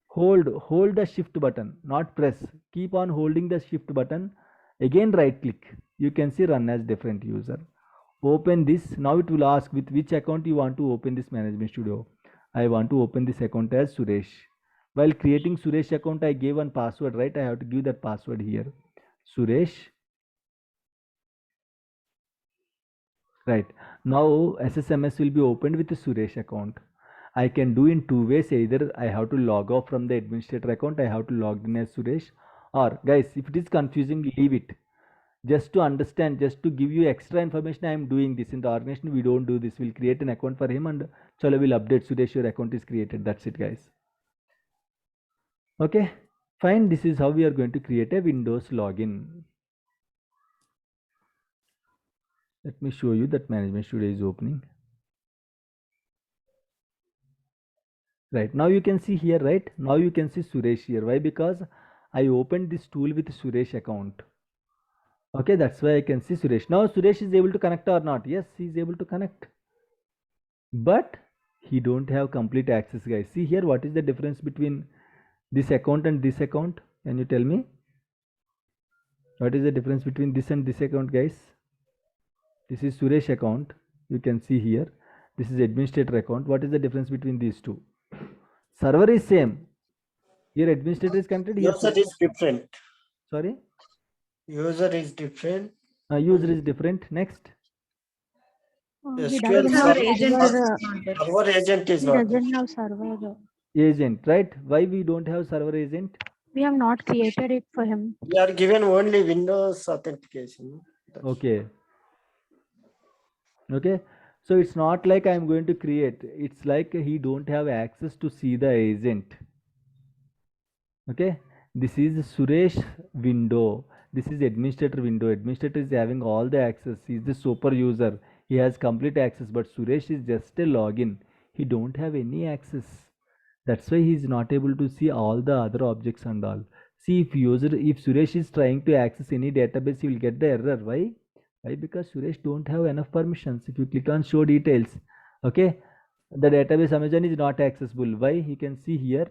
Hold the shift button, not press. Keep on holding the shift button. Again right click. You can see run as different user. Open this. Now it will ask with which account you want to open this management studio. I want to open this account as Suresh. While creating Suresh account, I gave one password, right? I have to give that password here. Suresh. Right. Now SSMS will be opened with the Suresh account. I can do in two ways. Either I have to log off from the administrator account. I have to log in as Suresh. Or guys, if it is confusing, leave it. Just to understand, just to give you extra information, I am doing this. In the organization, we don't do this. We'll create an account for him and chalo, we'll update Suresh, your account is created. That's it, guys. Okay, fine. This is how we are going to create a Windows login. Let me show you that management studio is opening. Right, now you can see here, right? Now you can see Suresh here. Why? Because I opened this tool with Suresh account. Okay, that's why I can see Suresh. Now Suresh is able to connect or not? Yes, he is able to connect. But he don't have complete access, guys. See here, what is the difference between this account and this account? Can you tell me? What is the difference between this and this account, guys? This is Suresh account. You can see here. This is administrator account. What is the difference between these two? Server is same. Here administrator is connected. Here User is different. Sorry? User is different. User is different. Next. He SQL doesn't have server agent server. is not there. server agent is He not. doesn't have server. Agent, right? Why we don't have server agent? We have not created it for him. We are given only Windows authentication. That's Okay. Okay. So it's not like I'm going to create. It's like he don't have access to see the agent. Okay. This is Suresh window. This is administrator window. Administrator is having all the access. He's the super user. He has complete access. But Suresh is just a login. He don't have any access. That's why he's not able to see all the other objects and all. See, if Suresh is trying to access any database, he will get the error. Why? Why? Because Suresh don't have enough permissions. If you click on show details, okay, the database Amazon is not accessible. Why? You can see here,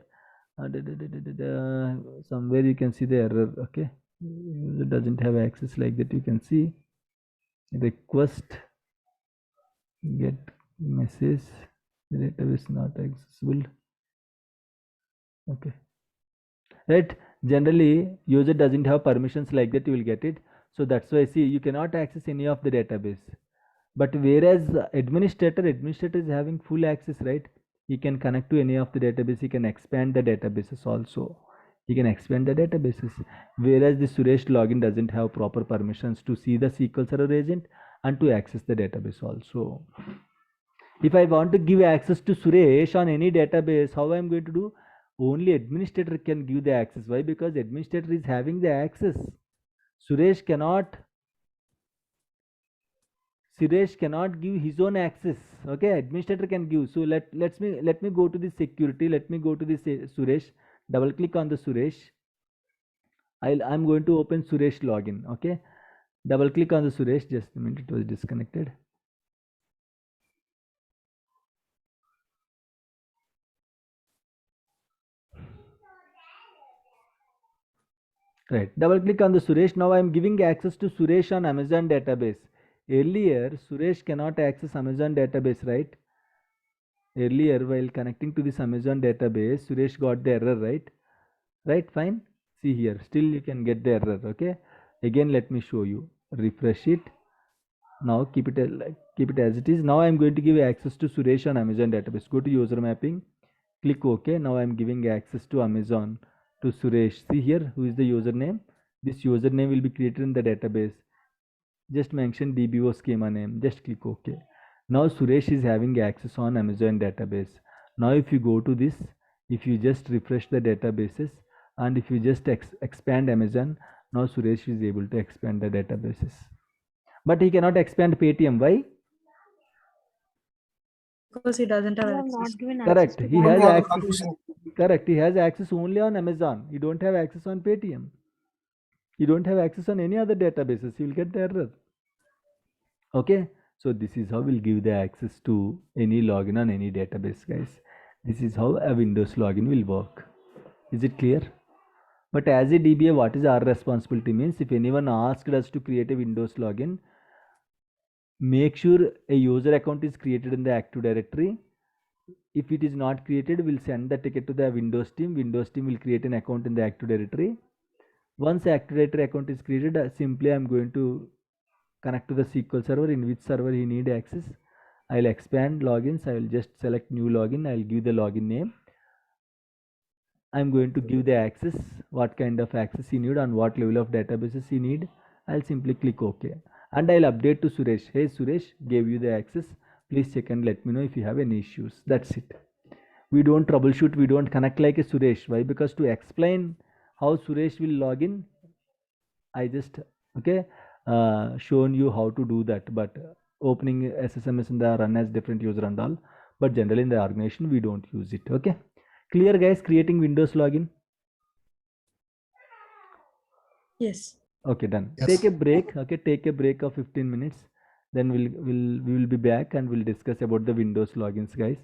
somewhere you can see the error. Okay, it doesn't have access like that. You can see request get message, the database not accessible. Okay, right? Generally user doesn't have permissions like that, you will get it. So that's why, see, you cannot access any of the database. But whereas administrator is having full access, right? He can connect to any of the database. He can expand the databases also. He can expand the databases. Whereas the Suresh login doesn't have proper permissions to see the SQL Server agent and to access the database also. If I want to give access to Suresh on any database, how I am going to do? Only administrator can give the access. Why? Because administrator is having the access. Suresh cannot give his own access. Okay, administrator can give. So let me go to the security. Let me go to this Suresh. Double click on the Suresh. I'm going to open Suresh login. Okay, double click on the Suresh. Just a minute, it was disconnected. Right, double click on the Suresh. Now I am giving access to Suresh on Amazon database. Earlier Suresh cannot access Amazon database, right? Earlier while connecting to this Amazon database, Suresh got the error, right? right? Fine. See here, still you can get the error. Okay, again let me show you. Refresh it. Now keep it as it is. Now I'm going to give access to Suresh on Amazon database. Go to user mapping, click OK. Now I'm giving access to Amazon to Suresh. See here, who is the username? This username will be created in the database. Just mention DBO schema name. Just click OK. Now Suresh is having access on Amazon database. Now if you go to this, if you just refresh the databases and if you just expand Amazon, now Suresh is able to expand the databases. But he cannot expand Paytm. Why? Because he doesn't have You have access. not given Correct. access to He that. has Only on the access. permission. Correct. He has access only on Amazon. He don't have access on Paytm. You don't have access on any other databases. You will get the error. Okay. So this is how we'll give the access to any login on any database, guys. This is how a Windows login will work. Is it clear? But as a DBA, what is our responsibility means if anyone asked us to create a Windows login, make sure a user account is created in the Active Directory. If it is not created, we'll send the ticket to the Windows team. Windows team will create an account in the Active Directory. Once Active Directory account is created, simply I'm going to connect to the SQL server. In which server he need access, I'll expand logins. I will just select new login. I'll give the login name. I'm going to give the access, what kind of access you need, on what level of databases you need. I'll simply click OK. And I'll update to Suresh. Hey Suresh, gave you the access. Please check and let me know if you have any issues. That's it. We don't troubleshoot. We don't connect like a Suresh. Why? Because to explain how Suresh will log in, I just shown you how to do that. But opening SSMS in the run as different user and all. But generally in the organization we don't use it. Okay. Clear, guys? Creating Windows login. Yes. Okay, done. Yes. Take a break. Okay, take a break of 15 minutes. Then we will be back and we'll discuss about the Windows logins, guys.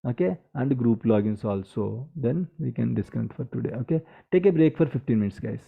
Okay, and group logins also. Then we can disconnect for today. Okay, take a break for 15 minutes, guys.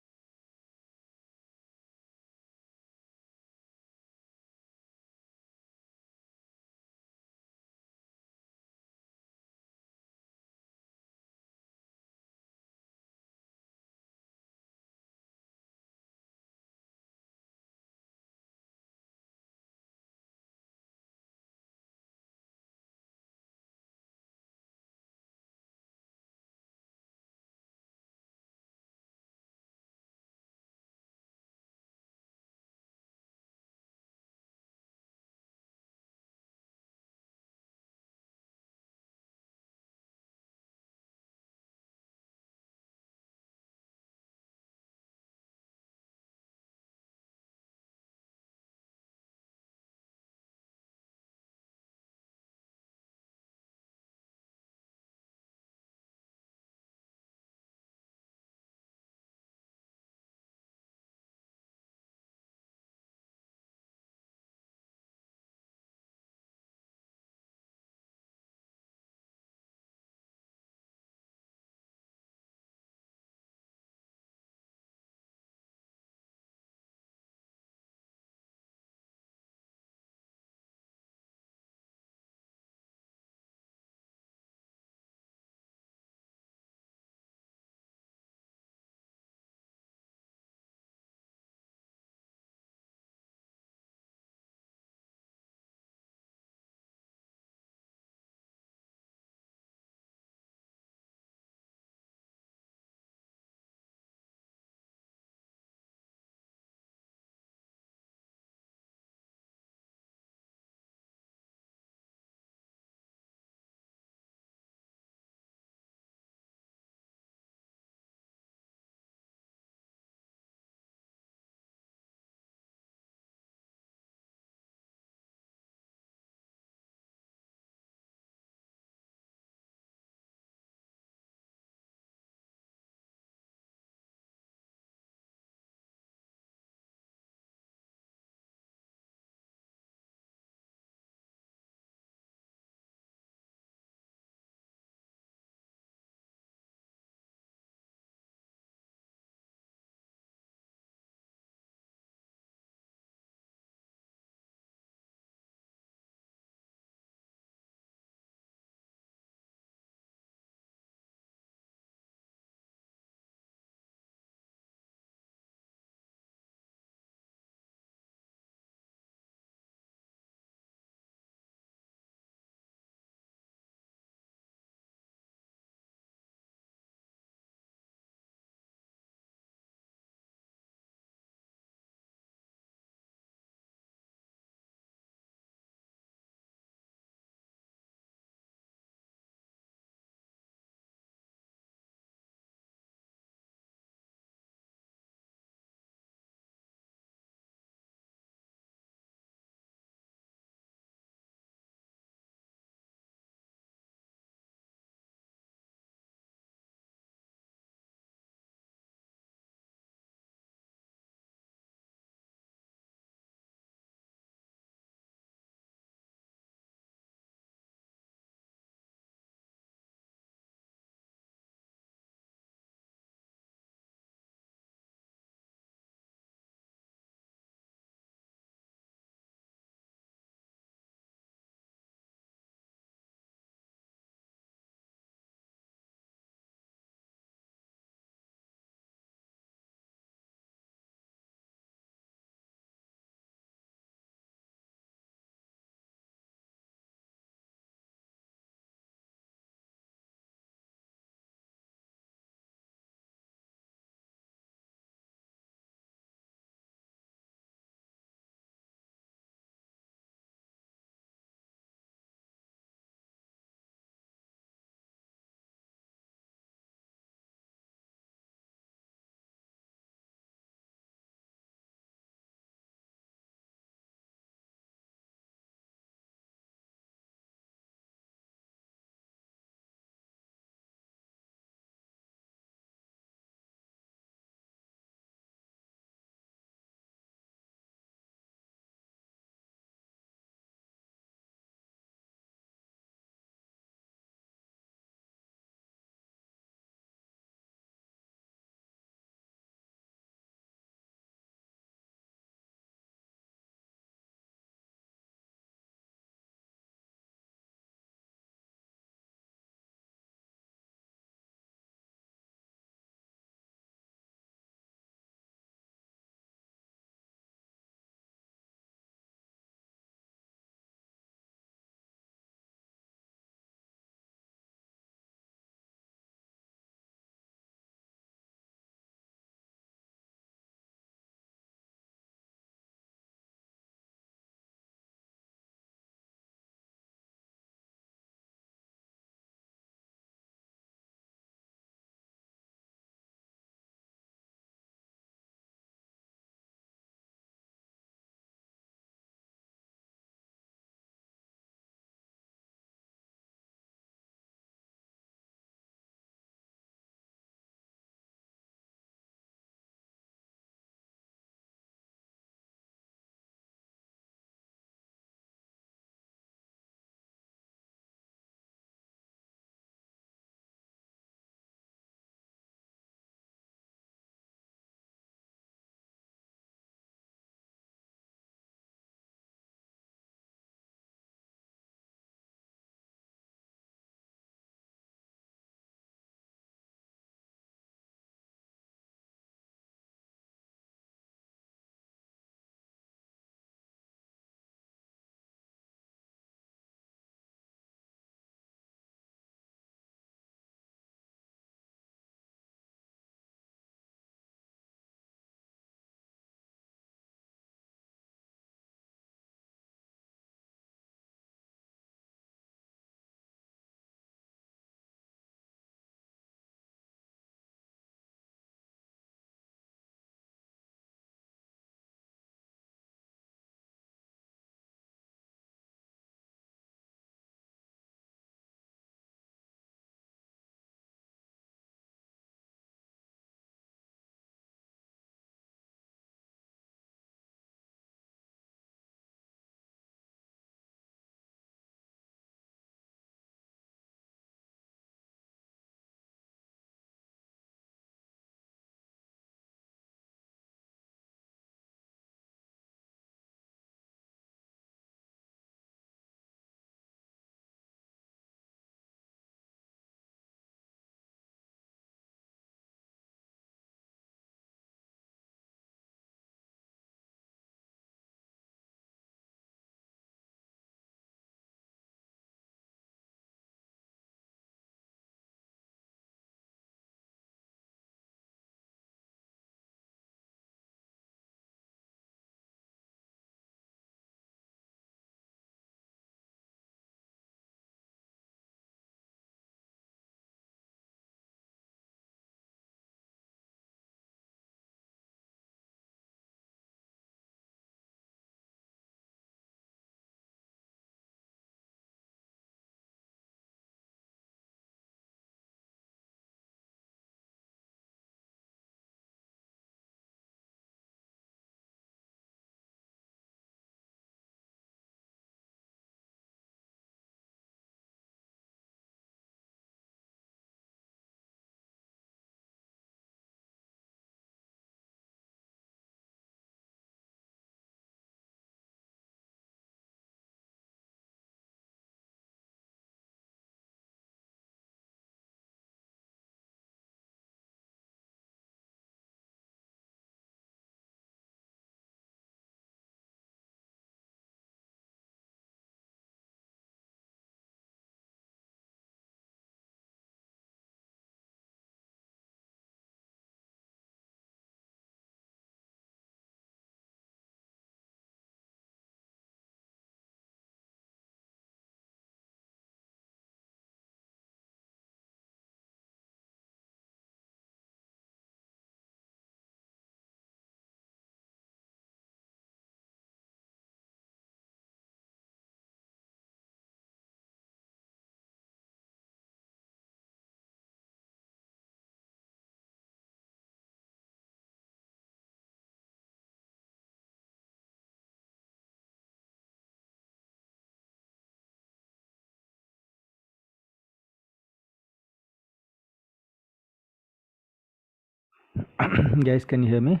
Guys, can you hear me?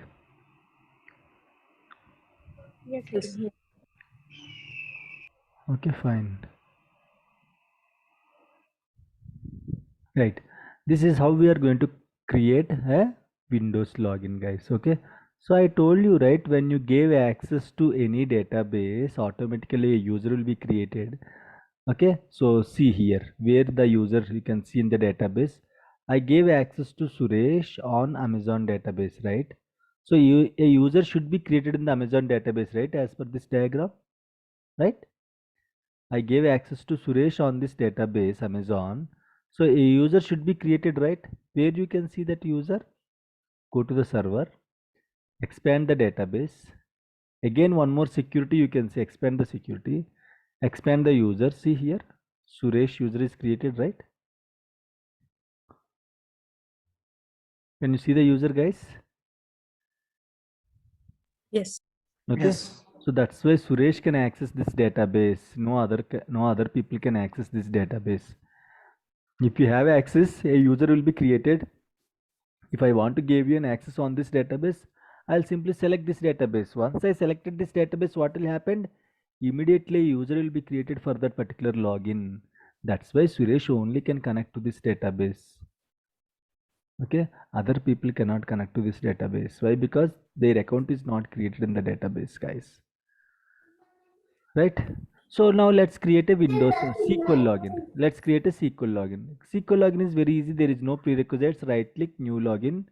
Yes, we can hear. Okay, fine. Right. This is how we are going to create a Windows login, guys. Okay. So I told you, right, when you gave access to any database, automatically a user will be created. Okay. So see here where the user you can see in the database. I gave access to Suresh on Amazon database, right? So a user should be created in the Amazon database, right? As per this diagram, right? I gave access to Suresh on this database, Amazon. So a user should be created, right? Where you can see that user, go to the server, expand the database. Again, one more security, you can say expand the security, expand the user. See here, Suresh user is created, right? Can you see the user, guys? Yes. Okay. Yes. So that's why Suresh can access this database. No other people can access this database. If you have access, a user will be created. If I want to give you an access on this database, I'll simply select this database. Once I selected this database, what will happen? Immediately user will be created for that particular login. That's why Suresh only can connect to this database. Okay, other people cannot connect to this database. Why? Because their account is not created in the database, guys. Right? So now let's create a Windows SQL login. Let's create a SQL login. SQL login is very easy. There is no prerequisites. Right click, new login.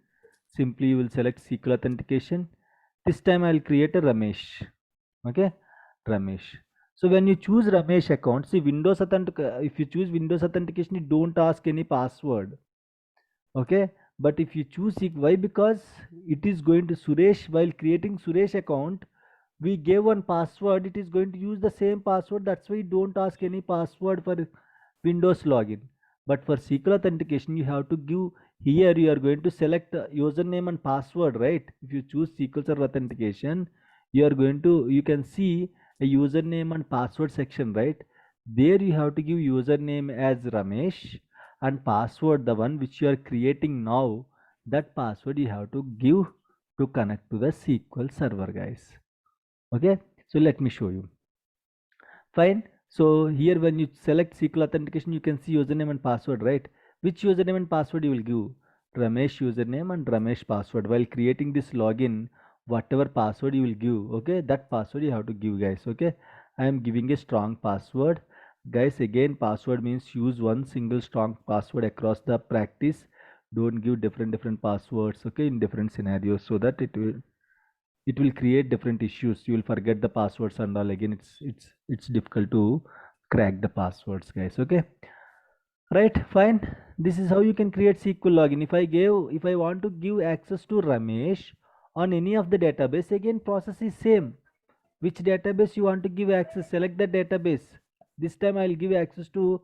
Simply you will select SQL authentication. This time I'll create a Ramesh. Okay, Ramesh. So when you choose Ramesh account, see Windows if you choose Windows authentication, you don't ask any password. Okay, but if you choose why? Because it is going to Suresh, while creating Suresh account, we gave one password, it is going to use the same password. That's why you don't ask any password for Windows login. But for SQL authentication, you have to give here, you are going to select username and password, right? If you choose SQL Server authentication, you are going to, you can see a username and password section, right? There you have to give username as Ramesh and password, the one which you are creating now, that password you have to give to connect to the SQL server, guys. Okay, so let me show you. Fine. So here when you select SQL authentication, you can see username and password, right? Which username and password you will give? Ramesh username and Ramesh password. While creating this login, whatever password you will give, okay, that password you have to give, guys. Okay, I am giving a strong password, guys. Again, password means use one single strong password across the practice. Don't give different passwords, okay, in different scenarios, so that it will create different issues. You will forget the passwords and all. Again, it's difficult to crack the passwords, guys. Okay, right, fine. This is how you can create SQL login. If I want to give access to Ramesh on any of the database, again process is same. Which database you want to give access, select the database. This time I'll give access to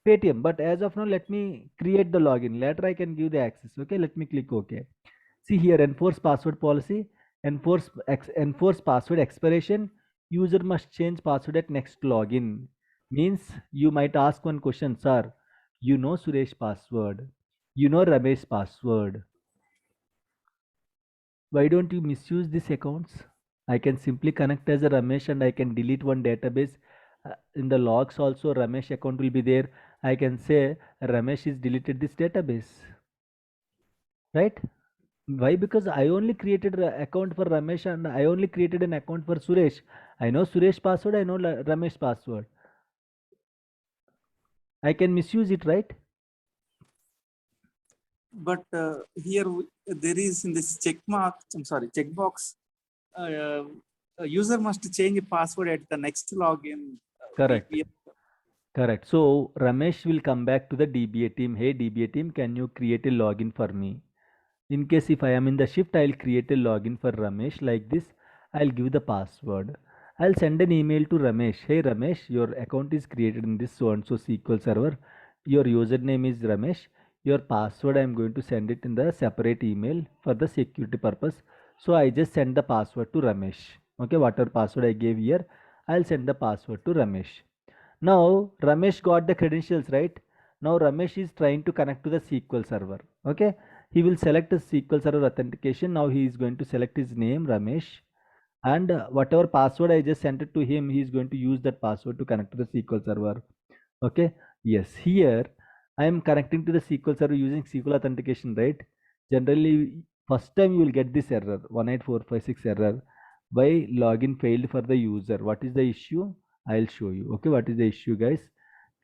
Paytm, but as of now let me create the login. Later I can give the access. Okay, let me click OK. See here, enforce password policy, enforce password expiration. User must change password at next login. Means you might ask one question, sir, you know Suresh password, you know Ramesh password, why don't you misuse these accounts? I can simply connect as a Ramesh and I can delete one database. In the logs also Ramesh account will be there. I can say Ramesh is deleted this database, right? Why? Because I only created an account for Ramesh and I only created an account for Suresh. I know Suresh password, I know Ramesh password. I can misuse it, right? But here there is in this checkbox, a user must change password at the next login. Correct. Correct. So Ramesh will come back to the DBA team. Hey DBA team, can you create a login for me? In case if I am in the shift, I'll create a login for Ramesh like this. I'll give the password. I'll send an email to Ramesh. Hey Ramesh, your account is created in this so and so SQL server. Your username is Ramesh. Your password I'm going to send it in the separate email for the security purpose. So I just send the password to Ramesh. Okay, whatever password I gave here, I'll send the password to Ramesh. Now Ramesh got the credentials, right? Now Ramesh is trying to connect to the SQL server. Okay, he will select a SQL Server authentication. Now he is going to select his name, Ramesh, and whatever password I just sent it to him, he is going to use that password to connect to the SQL Server. Okay, yes, here I am connecting to the SQL Server using SQL authentication, right? Generally, first time you will get this error, 18456 error. Why login failed for the user? What is the issue? I'll show you. Okay, what is the issue, guys?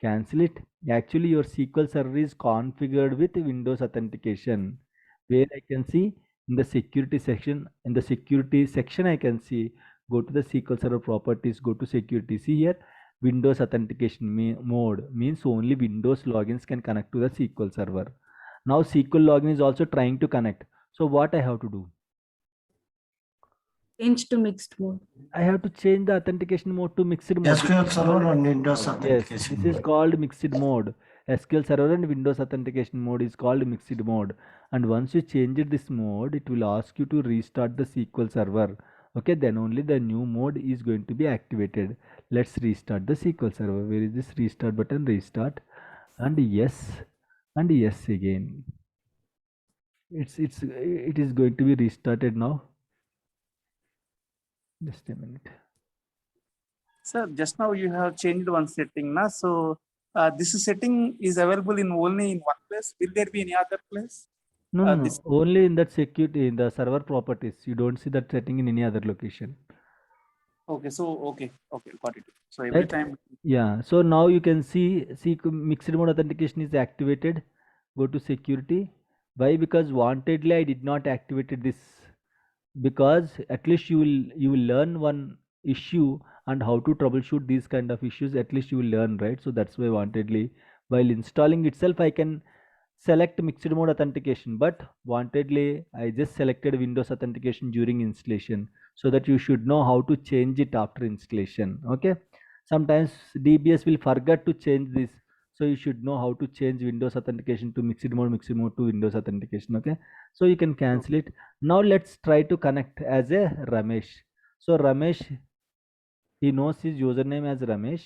Cancel it. Actually, your SQL Server is configured with Windows authentication, where I can see in the security section. In the security section, I can see, go to the SQL Server properties, go to security. See here, Windows authentication mode means only Windows logins can connect to the SQL Server. Now SQL login is also trying to connect. So what I have to do? Change to mixed mode. I have to change the authentication mode to mixed mode. SQL Server and Windows Yes, authentication. this is called mixed mode. SQL Server and Windows authentication mode is called mixed mode. And once you change it this mode, it will ask you to restart the SQL Server. Okay, then only the new mode is going to be activated. Let's restart the SQL Server. Where is this restart button? Restart, and yes again. It is going to be restarted now. Just a minute. Sir, just now you have changed one setting, na? So this setting is available in only in one place. Will there be any other place? No. Only in that security, in the server properties. You don't see that setting in any other location. Okay, so okay, got it. So every time. Yeah. So now you can see mixed mode authentication is activated. Go to security. Why? Because wantedly I did not activate this, because at least you will learn one issue and how to troubleshoot these kind of issues. At least you will learn, right? So that's why wantedly, while installing itself, I can select mixed mode authentication, but wantedly I just selected Windows authentication during installation, so that you should know how to change it after installation. Okay, sometimes DBS will forget to change this, so you should know how to change Windows authentication to mixed mode to Windows authentication. Okay, so you can cancel it. Now let's try to connect as a Ramesh. So Ramesh, he knows his username as Ramesh,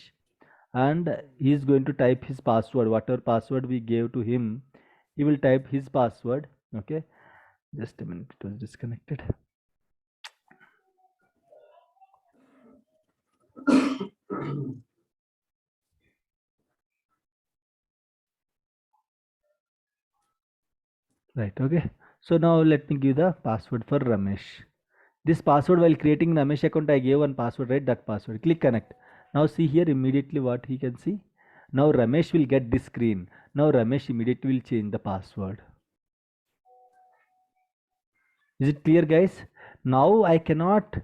and he is going to type his password, whatever password we gave to him. He will type his password. Okay, just a minute, it was disconnected. Right, okay. So now let me give the password for Ramesh. This password, while creating Ramesh account, I gave one password, right? That password. Click connect. Now see here immediately what he can see. Now Ramesh will get this screen. Now Ramesh immediately will change the password. Is it clear, guys? Now I cannot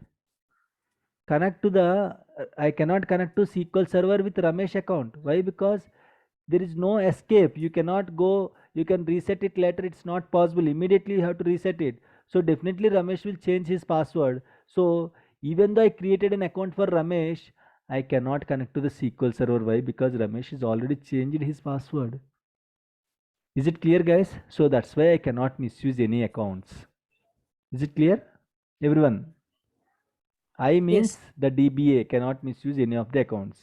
connect to SQL Server with Ramesh account. Why? Because there is no escape. You cannot go, you can reset it later. It's not possible. Immediately you have to reset it. So definitely Ramesh will change his password. So even though I created an account for Ramesh, I cannot connect to the SQL Server. Why? Because Ramesh has already changed his password. Is it clear, guys? So that's why I cannot misuse any accounts. Is it clear, everyone? I means the DBA cannot misuse any of the accounts.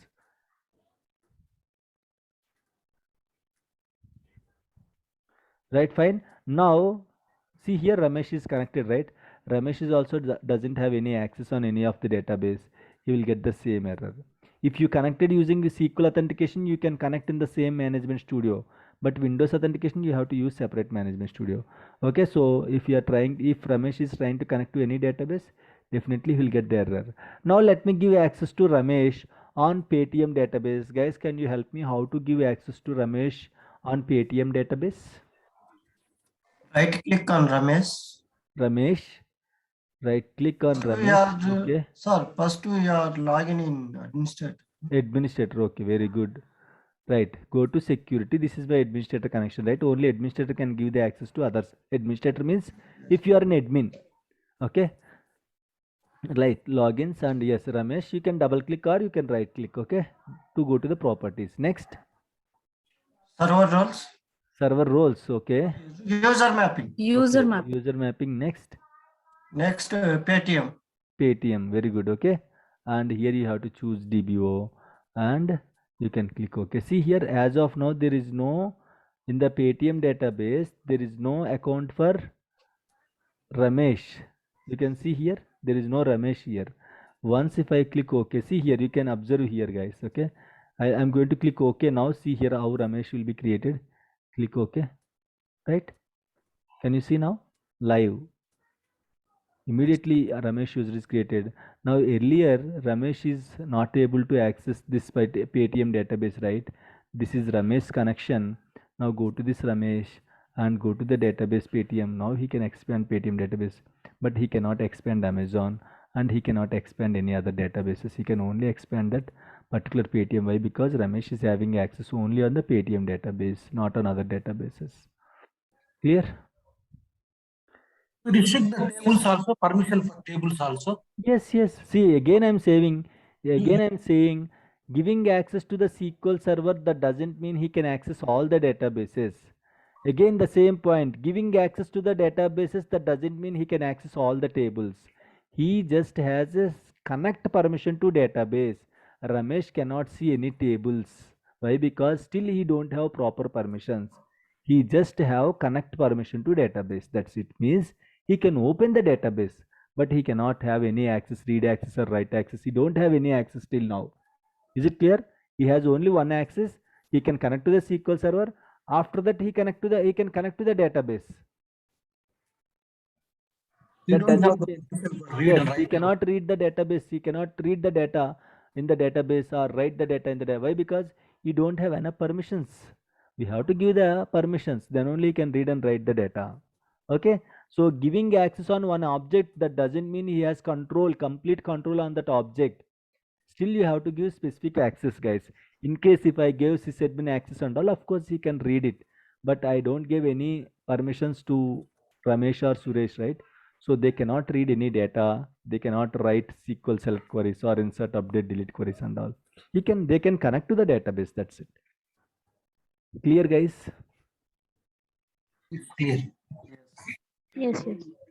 Right, fine. Now see here, Ramesh is connected, right? Ramesh is also doesn't have any access on any of the database. He will get the same error. If you connected using the SQL authentication, you can connect in the same management studio, but Windows authentication you have to use separate management studio. Okay, so if Ramesh is trying to connect to any database, definitely he'll get the error. Now let me give access to Ramesh on Paytm database. Guys, can you help me how to give access to Ramesh on Paytm database? Right click on Ramesh, right click on Ramesh. Okay. Sir, first we are logging in Administrator. Okay, very good. Right, go to security. This is my administrator connection, right? Only administrator can give the access to others. Administrator means if you are an admin. Okay, right, logins, and yes, Ramesh, you can double click or you can right click, okay, to go to the properties. Next, server roles. Okay, user mapping. Next, Paytm, very good. Okay, and here you have to choose DBO and you can click OK. See here, as of now there is no In the Paytm database, there is no account for Ramesh. You can see here, there is no Ramesh here. Once if I click OK, see here, you can observe here, guys. Okay, I am going to click OK now. See here how Ramesh will be created. Click OK, right? Can you see now? Live. Immediately Ramesh user is created. Now earlier Ramesh is not able to access this Paytm database, right? This is Ramesh connection. Now go to this Ramesh and go to the database Paytm. Now he can expand Paytm database, but he cannot expand Amazon and he cannot expand any other databases. He can only expand that particular Paytm. Why? Because Ramesh is having access only on the Paytm database, not on other databases. Clear? To restrict the tables also, permission for tables also. Yes. See, again I'm saying, giving access to the SQL server, that doesn't mean he can access all the databases. Again, the same point, giving access to the databases, that doesn't mean he can access all the tables. He just has a connect permission to database. Ramesh cannot see any tables. Why? Because still he don't have proper permissions. He just have connect permission to database. That's it. Means he can open the database, but he cannot have any access, read access or write access. He don't have any access till now. Is it clear? He has only one access. He can connect to the SQL server. After that, he can connect to the database. That doesn't mean, yes, he cannot read the database. He cannot read the data in the database or write the data in the database. Why? Because he don't have enough permissions. We have to give the permissions. Then only he can read and write the data. Okay. So giving access on one object, that doesn't mean he has control, complete control on that object. Still you have to give specific access, guys. In case if I gave sysadmin access and all, of course he can read it, but I don't give any permissions to Ramesh or Suresh, right? So they cannot read any data. They cannot write SQL select queries or insert, update, delete queries and all. They can connect to the database. That's it. Clear, guys? It's clear. Yes.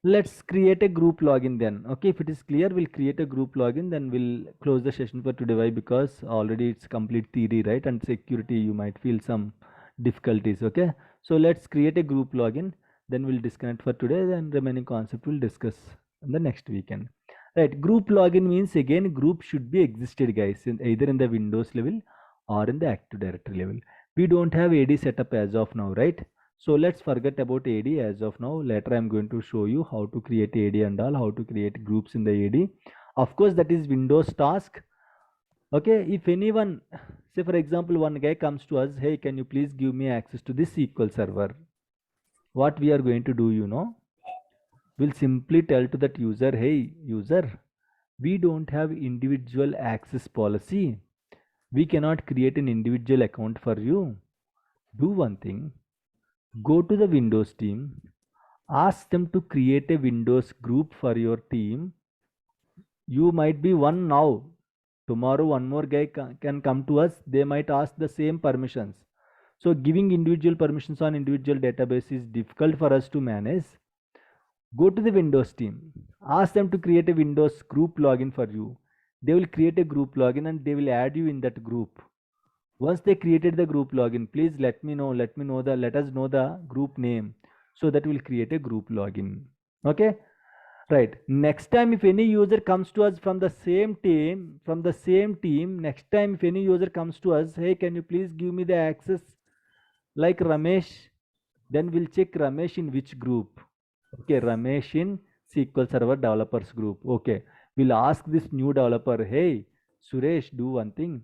Let's create a group login then. Okay, if it is clear, we'll create a group login, then we'll close the session for today. Why? Because already it's complete theory, right? And security, you might feel some difficulties. Okay, so let's create a group login, then we'll disconnect for today, then remaining concept we'll discuss in the next weekend. Right, group login means again group should be existed, guys, either in the Windows level or in the Active Directory level. We don't have AD setup as of now, right? So let's forget about AD as of now. Later I'm going to show you how to create AD and all, how to create groups in the AD. Of course, that is Windows task. Okay, if anyone, say for example, one guy comes to us, hey, can you please give me access to this SQL server? What we are going to do, we'll simply tell to that user, hey, user, we don't have individual access policy. We cannot create an individual account for you. Do one thing. Go to the Windows team, ask them to create a Windows group for your team. You might be one now. Tomorrow one more guy can come to us. They might ask the same permissions. So giving individual permissions on individual database is difficult for us to manage. Go to the Windows team, ask them to create a Windows group login for you. They will create a group login and they will add you in that group. Once they created the group login, please let us know the group name, so that we'll create a group login. Okay, right. Next time if any user comes to us from the same team, next time if any user comes to us, hey, can you please give me the access like Ramesh, then we'll check Ramesh in which group. Okay, Ramesh in SQL Server developers group. Okay, we'll ask this new developer, hey Suresh, do one thing.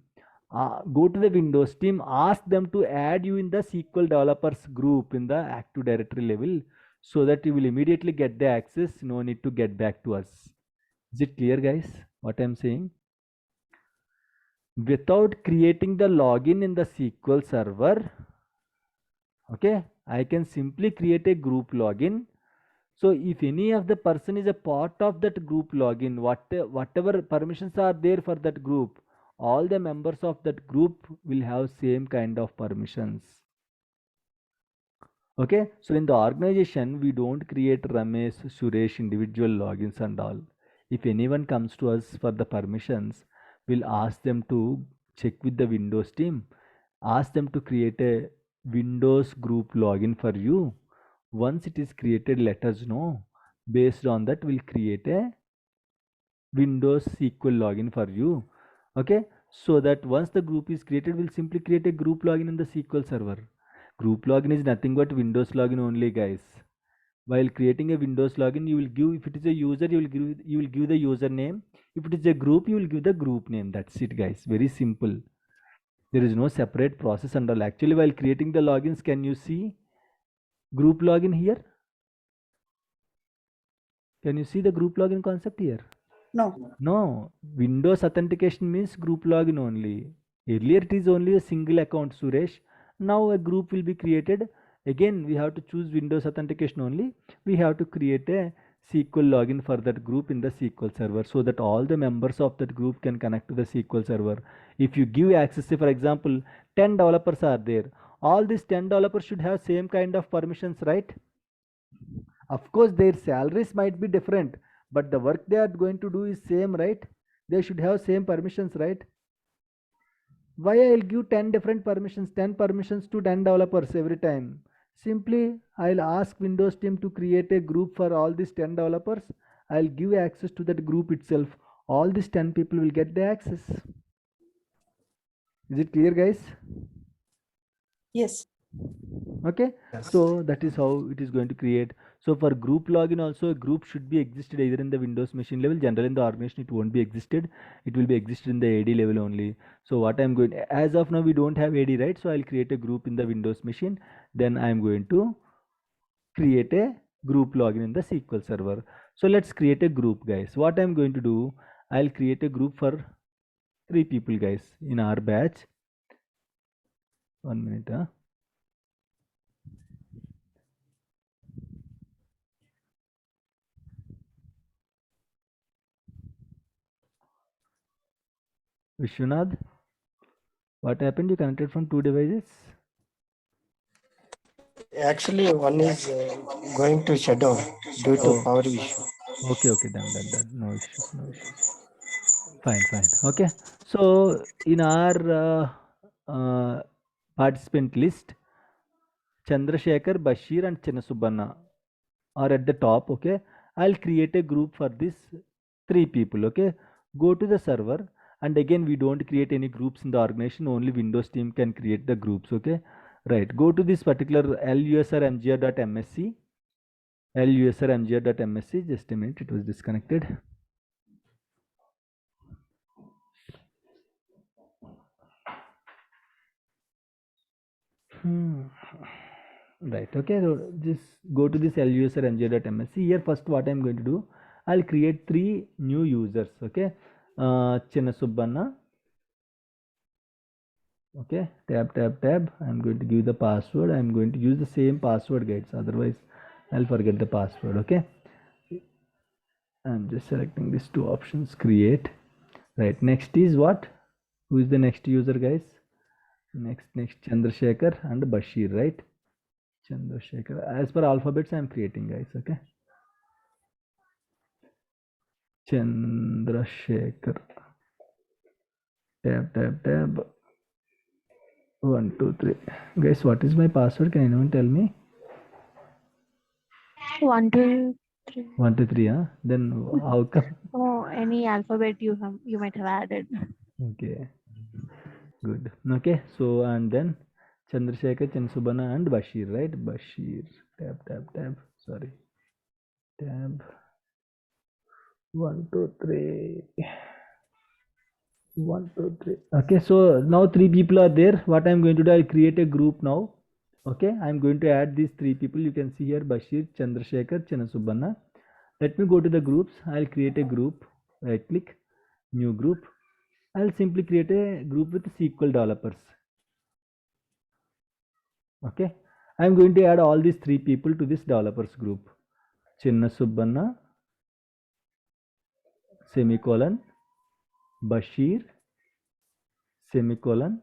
Go to the Windows team, ask them to add you in the SQL developers group in the Active Directory level, so that you will immediately get the access. No need to get back to us. Is it clear, guys, what I'm saying? Without creating the login in the SQL server, okay, I can simply create a group login. So if any of the person is a part of that group login, whatever permissions are there for that group, all the members of that group will have same kind of permissions. Okay, so in the organization, we don't create Ramesh, Suresh individual logins and all. If anyone comes to us for the permissions, we'll ask them to check with the Windows team, ask them to create a Windows group login for you. Once it is created, let us know. Based on that, we'll create a Windows SQL login for you. Okay, so that once the group is created, we'll simply create a group login in the SQL server. Group login is nothing but Windows login only, guys. While creating a Windows login, you will give, if it is a user, you will give the username. If it is a group, you will give the group name. That's it, guys. Very simple. There is no separate process and all. Actually, while creating the logins, can you see group login here? Can you see the group login concept here? No. Windows authentication means group login only. Earlier it is only a single account, Suresh. Now a group will be created. Again, we have to choose Windows authentication only. We have to create a SQL login for that group in the SQL server, so that all the members of that group can connect to the SQL server. If you give access, say for example, 10 developers are there. All these 10 developers should have same kind of permissions, right? Of course, their salaries might be different, but the work they are going to do is same, right? They should have same permissions, right? Why I'll give 10 different permissions, 10 permissions to 10 developers every time? Simply, I'll ask Windows team to create a group for all these 10 developers. I'll give access to that group itself. All these 10 people will get the access. Is it clear, guys? Yes. Okay, so that is how it is going to create. So for group login also, a group should be existed either in the Windows machine level. Generally in the organization it won't be existed, it will be existed in the AD level only. So what I'm going, as of now we don't have AD, right? So I'll create a group in the Windows machine, then I'm going to create a group login in the SQL server. So let's create a group, guys. What I'm going to do, I'll create a group for 3 people, guys, in our batch. 1 minute. Vishwanath, what happened? You connected from 2 devices? Actually, one is going to shut down due to power issue. Okay, done. No issues. Fine. Okay, so in our participant list, Chandrasekhar, Bashir and Chinnasubbanna are at the top. Okay, I'll create a group for these 3 people. Okay, go to the server, and again we don't create any groups in the organization, only Windows team can create the groups. Okay, right, go to this particular lusrmgr.msc. lusrmgr.msc. Just a minute, it was disconnected. Right, okay, so just go to this lusrmgr.msc. Here first what I'm going to do, I'll create 3 new users. Okay, Chinnasubbanna. Okay, tab. I'm going to give the password. I'm going to use the same password, guys, otherwise I'll forget the password. Okay, I'm just selecting these 2 options, create. Right, next is what? Who is the next user, guys? Next Chandrasekhar and Bashir, right? Chandrasekhar, as per alphabets I'm creating, guys. Okay, Chandrasekhar, tab. 1 2 3. Guys, what is my password? Can anyone tell me? 1 2 3. 1 2 3. Then how come? Oh, any alphabet you might have added. Okay, good. Okay, so and then Chandrasekhar, Chinnasubbanna and Bashir, right? Bashir, tab. Sorry, tab. 1 2 3. 1 2 3. Okay, so now 3 people are there. What I'm going to do, I'll create a group now. Okay, I'm going to add these 3 people. You can see here Bashir, Chandrasekhar, Chinnasubbanna. Let me go to the groups. I'll create a group. Right click, new group. I'll simply create a group with SQL developers. Okay, I'm going to add all these 3 people to this developers group. Chinnasubbanna, semicolon, Bashir, semicolon,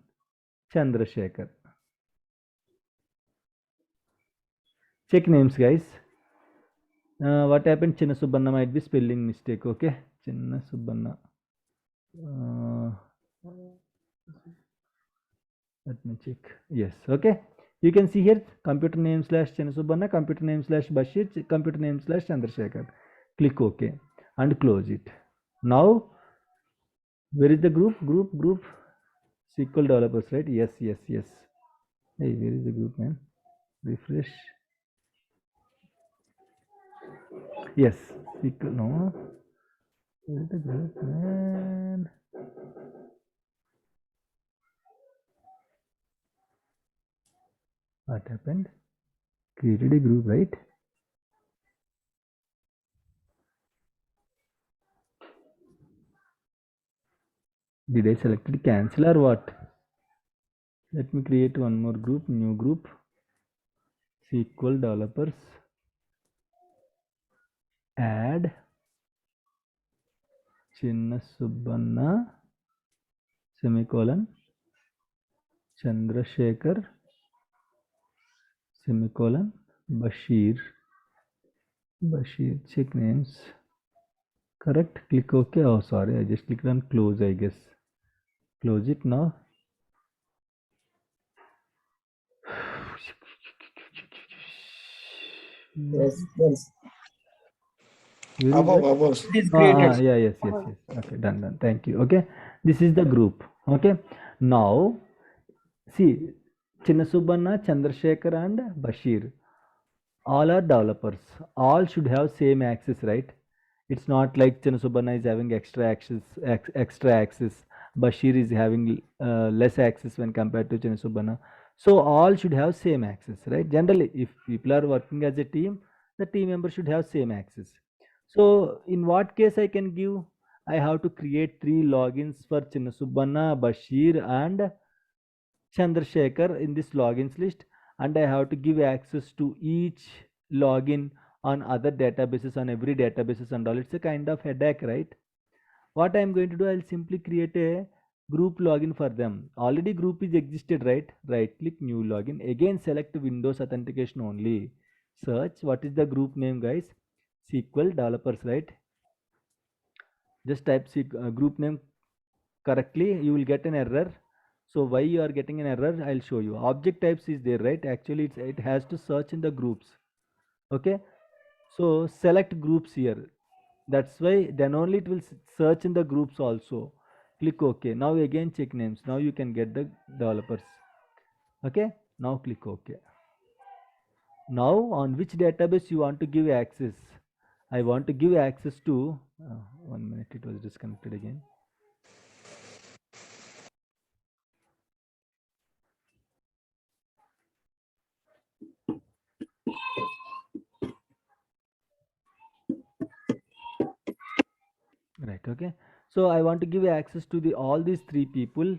Chandrasekhar. Check names, guys. What happened? Chinnasubbanna might be spelling mistake. Okay, Chinnasubbanna. Let me check. Yes, okay. You can see here computer name / Chinasubanna, computer name / Bashir, computer name / Chandrasekhar. Click OK and close it. Now, where is the group? Group. SQL developers, right? Yes. Hey, where is the group, man? Refresh. Yes, SQL. No. Where is the group, man? What happened? Created a group, right? Did I select cancel or what? Let me create one more group, new group. SQL developers. Add Chinnasubanna semicolon Chandrasekhar semicolon Bashir. Check names. Correct. Click OK. Oh, sorry, I just clicked on close, I guess. Close it now. Yes. Above. It is created. Yes. Okay, done. Thank you. Okay, this is the group. Okay, now see, Chinnasubanna, Chandrasekhar and Bashir, all are developers. All should have same access, right? It's not like Chinnasubanna is having extra access. Bashir is having less access when compared to Chinnasubanna. So all should have same access, right? Generally, if people are working as a team, the team member should have same access. So in what case I can give? I have to create 3 logins for Chinnasubanna, Bashir and Chandrasekhar in this logins list, and I have to give access to each login on other databases, on every databases and all. It's a kind of headache, right? What I am going to do, I'll simply create a group login for them. Already group is existed, right? Right click new login. Again select Windows authentication only. Search what is the group name, guys? SQL developers, right? Just type group name correctly, you will get an error. So why you are getting an error, I'll show you. Object types is there, right? Actually it has to search in the groups. Okay, so select groups here. That's why then only it will search in the groups also. Click OK. Now again check names. Now you can get the developers. Okay, now click OK. Now on which database you want to give access? I want to give access to 1 minute, it was disconnected again. Right, okay. So I want to give access to all these 3 people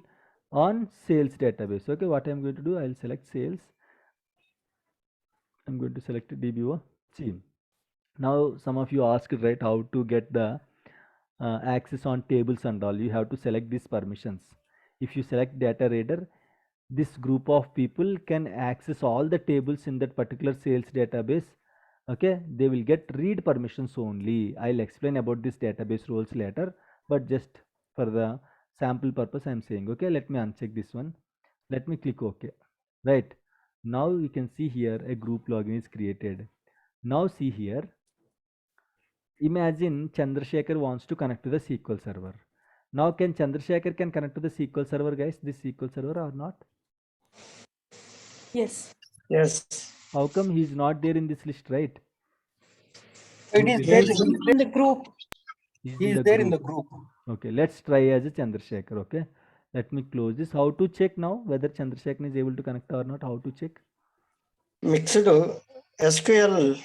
on sales database. Okay, what I'm going to do, I'll select sales. I'm going to select DBO. See, now some of you asked, right, how to get the access on tables and all. You have to select these permissions. If you select data reader, this group of people can access all the tables in that particular sales database. Okay, they will get read permissions only. I'll explain about this database roles later, but just for the sample purpose I'm saying. Okay, let me uncheck this one. Let me click OK. Right, now you can see here a group login is created. Now see here, imagine Chandrasekhar wants to connect to the SQL server. Now can Chandrasekhar can connect to the SQL server, guys, this SQL server or not? Yes. How come he is not there in this list, right? It is there in the group. He is there in the group. Okay, let's try as a Chandrasekhar. Okay, let me close this. How to check now whether Chandrasekhar is able to connect or not? How to check? Mixed SQL.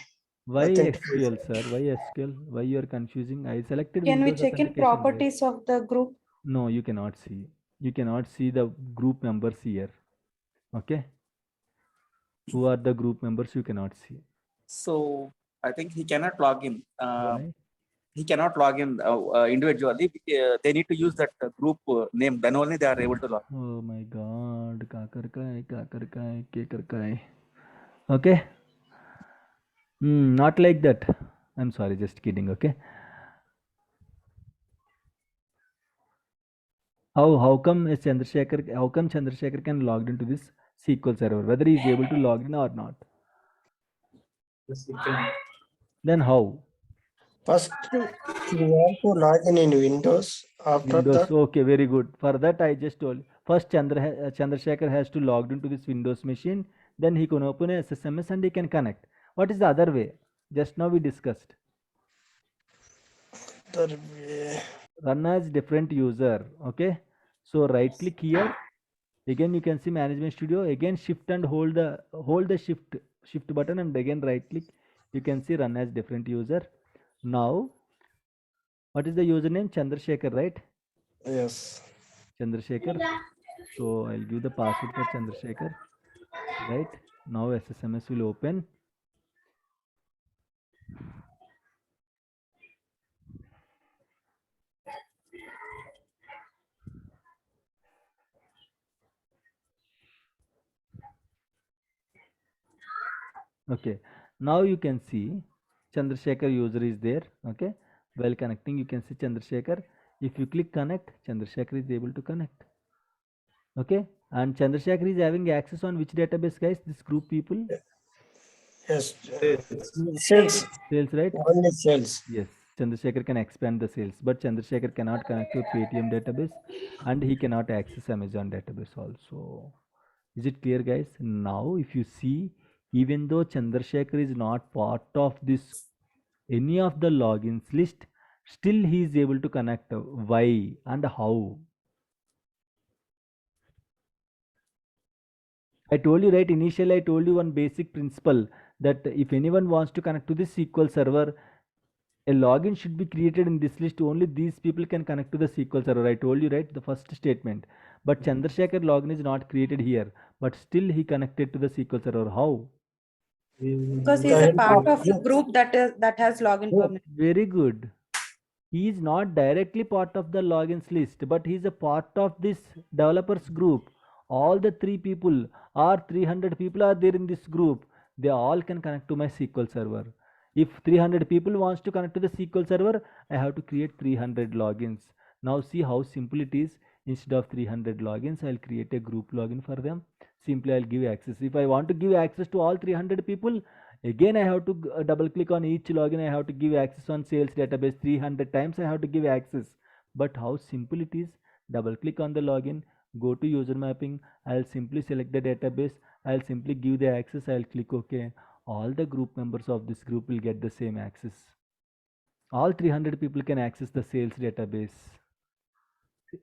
Why SQL, sir? Why SQL? Why you are confusing? I selected Can we Windows check in authentication, properties right? of the group? No, you cannot see. You cannot see the group members here. Okay, who are the group members? You cannot see. So I think he cannot log in. Why? He cannot log in individually. They need to use that group name. Then only they are able to log in. Oh my God! Okay. Not like that. I'm sorry, just kidding. Okay. How come Chandrasekhar can logged into this SQL Server, whether he is able to log in or not. Then how? First, you want to log in Windows. After Windows. that, Okay, very good. For that, I just told. First, Chandrasekhar has to log into this Windows machine. Then he can open a SSMS and he can connect. What is the other way? Just now we discussed. other way. Run as different user. Okay. So right click here. Again, you can see Management Studio. Again, shift and hold the shift button and again right click. You can see run as different user. Now, what is the username? Chandrasekhar, right? Yes. Chandrasekhar. So I'll give the password for Chandrasekhar. Right. Now SSMS will open. Okay. Now you can see Chandrasekhar user is there. Okay. While connecting, you can see Chandrasekhar. If you click connect, Chandrasekhar is able to connect. Okay. And Chandrasekhar is having access on which database, guys? This group people? Yes. Sales. Sales, right? Only sales. Yes. Chandrasekhar can expand the sales, but Chandrasekhar cannot connect to Paytm database and he cannot access Amazon database also. Is it clear, guys? Now, if you see, even though Chandrasekhar is not part of this any of the logins list, still he is able to connect. Why and how? I told you, right, initially I told you one basic principle that if anyone wants to connect to this SQL server, a login should be created in this list. Only these people can connect to the SQL server. I told you, right, the first statement. But Chandrasekhar login is not created here, but still he connected to the SQL server. How? Because he's a part of a group that has login permission. Very good. He is not directly part of the logins list, but he is a part of this developers group. All the 3 people or 300 people are there in this group. They all can connect to my SQL server. If 300 people wants to connect to the SQL server, I have to create 300 logins. Now see how simple it is. Instead of 300 logins, I'll create a group login for them. Simply I'll give access. If I want to give access to all 300 people, again I have to double click on each login. I have to give access on sales database 300 times. I have to give access. But how simple it is. Double click on the login, go to user mapping. I'll simply select the database. I'll simply give the access. I'll click OK. All the group members of this group will get the same access. All 300 people can access the sales database.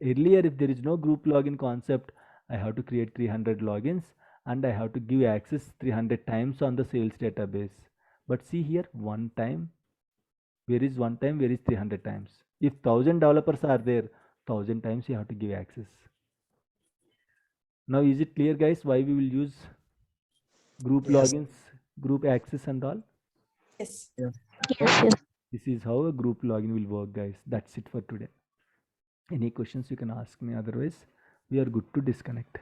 Earlier, if there is no group login concept, I have to create 300 logins and I have to give access 300 times on the sales database. But see here, one time. Where is one time? Where is 300 times? If 1000 developers are there, 1000 times you have to give access. Now, is it clear, guys, why we will use group logins, group access and all? Yes. Yes. This is how a group login will work, guys. That's it for today. Any questions you can ask me, otherwise we are good to disconnect.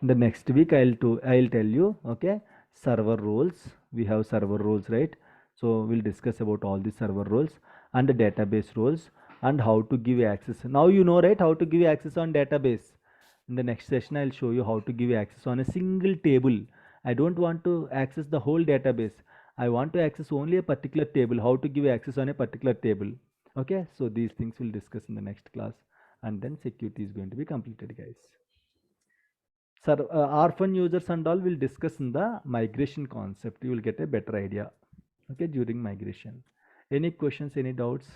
The next week I'll tell you, okay, server roles. We have server roles, right? So we'll discuss about all the server roles and the database roles and how to give access. Now you know, right, how to give access on database. In the next session I'll show you how to give access on a single table. I don't want to access the whole database. I want to access only a particular table. How to give access on a particular table. Okay, so these things we'll discuss in the next class, and then security is going to be completed, guys. Sir, orphan users and all will discuss in the migration concept. You will get a better idea, okay, during migration. Any questions, any doubts?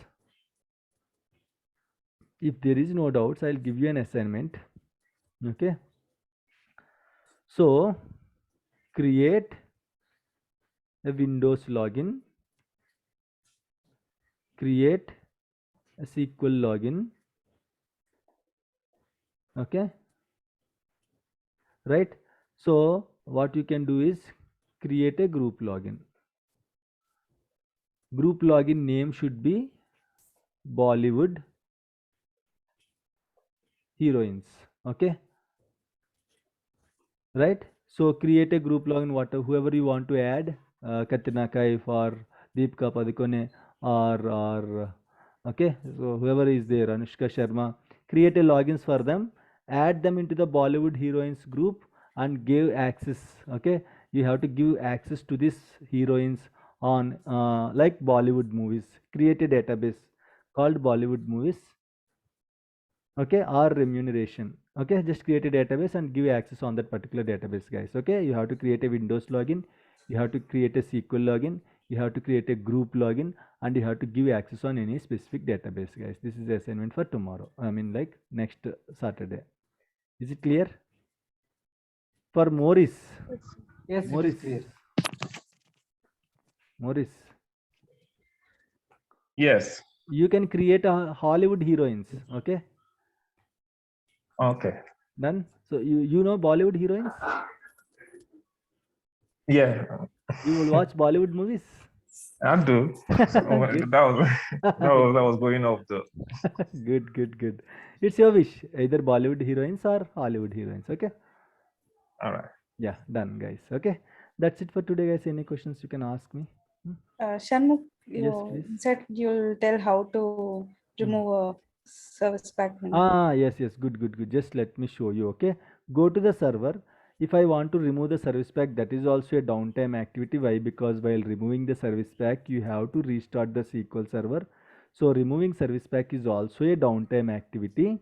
If there is no doubts, I'll give you an assignment. Okay, so create a Windows login, create a SQL login, okay, right? So what you can do is create a group login. Group login name should be Bollywood heroines, okay, right? So create a group login, whoever you want to add, Katrina Kaif or Deepika Padukone or okay, so whoever is there, Anushka Sharma, create a logins for them, add them into the Bollywood heroines group and give access. Okay, you have to give access to these heroines on like Bollywood movies. Create a database called Bollywood movies, okay, or remuneration. Okay, just create a database and give access on that particular database, guys. Okay, you have to create a Windows login, you have to create a SQL login, you have to create a group login, and you have to give access on any specific database, guys. This is the assignment for tomorrow, I mean like next Saturday. Is it clear? For Maurice. Yes, it is clear. Maurice, Yes. you can create a Hollywood heroines. Okay, Okay. done. So you know Bollywood heroines? Yeah, You will watch Bollywood movies? I do. So, Good. that was going off though. Good. It's your wish, either Bollywood heroines or Hollywood heroines. Okay. All right. Yeah, done, guys. Okay, that's it for today, guys. Any questions you can ask me? Shanmugh, Yes, you please. said you'll tell how to remove a service pack menu. Yes. Good. Just let me show you. Okay, go to the server. If I want to remove the service pack, that is also a downtime activity. Why? Because while removing the service pack, you have to restart the SQL server. So removing service pack is also a downtime activity.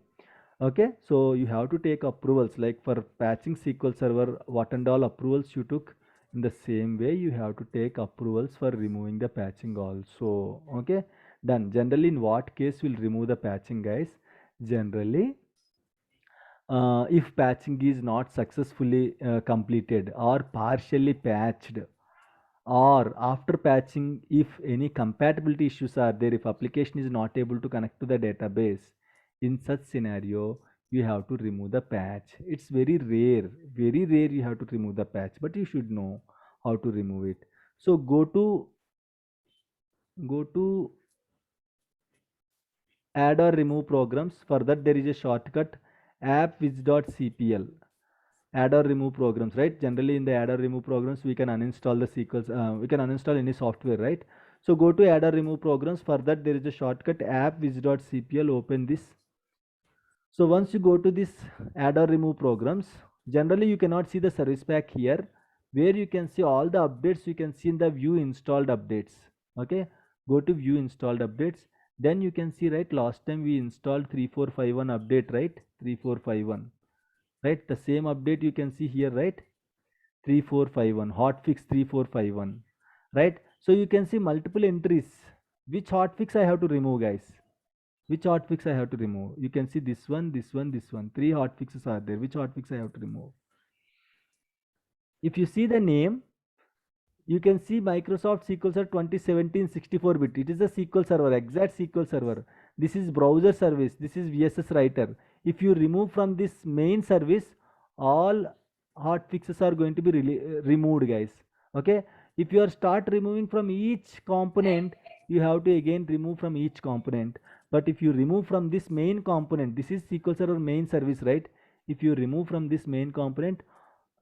Okay, so you have to take approvals, like for patching SQL server, what and all approvals you took. In the same way, you have to take approvals for removing the patching also. Okay, done. Generally, in what case we'll remove the patching, guys? Generally, if patching is not successfully completed or partially patched, or after patching, if any compatibility issues are there, if application is not able to connect to the database, in such scenario you have to remove the patch. It's very rare you have to remove the patch, but you should know how to remove it. So go to add or remove programs. For that there is a shortcut, appwiz.cpl. Add or remove programs, right? Generally in the add or remove programs we can uninstall the sequels, we can uninstall any software, right? So go to add or remove programs. For that there is a shortcut, appwiz.cpl. Open this. So once you go to this add or remove programs, generally you cannot see the service pack here. Where you can see all the updates, you can see in the view installed updates. Okay, go to view installed updates. Then you can see, right, last time we installed 3451 update, right? 3451, right? The same update you can see here, right? 3451 hotfix 3451, right? So you can see multiple entries. Which hotfix I have to remove, guys? Which hotfix I have to remove? You can see this one, this one, this one. 3 hotfixes are there. Which hotfix I have to remove? If you see the name, you can see Microsoft SQL Server 2017 64-bit. It is a SQL Server, exact SQL Server. This is browser service. This is VSS Writer. If you remove from this main service, all hotfixes are going to be removed, guys. Okay. If you are start removing from each component, you have to again remove from each component. But if you remove from this main component, this is SQL Server main service, right? If you remove from this main component,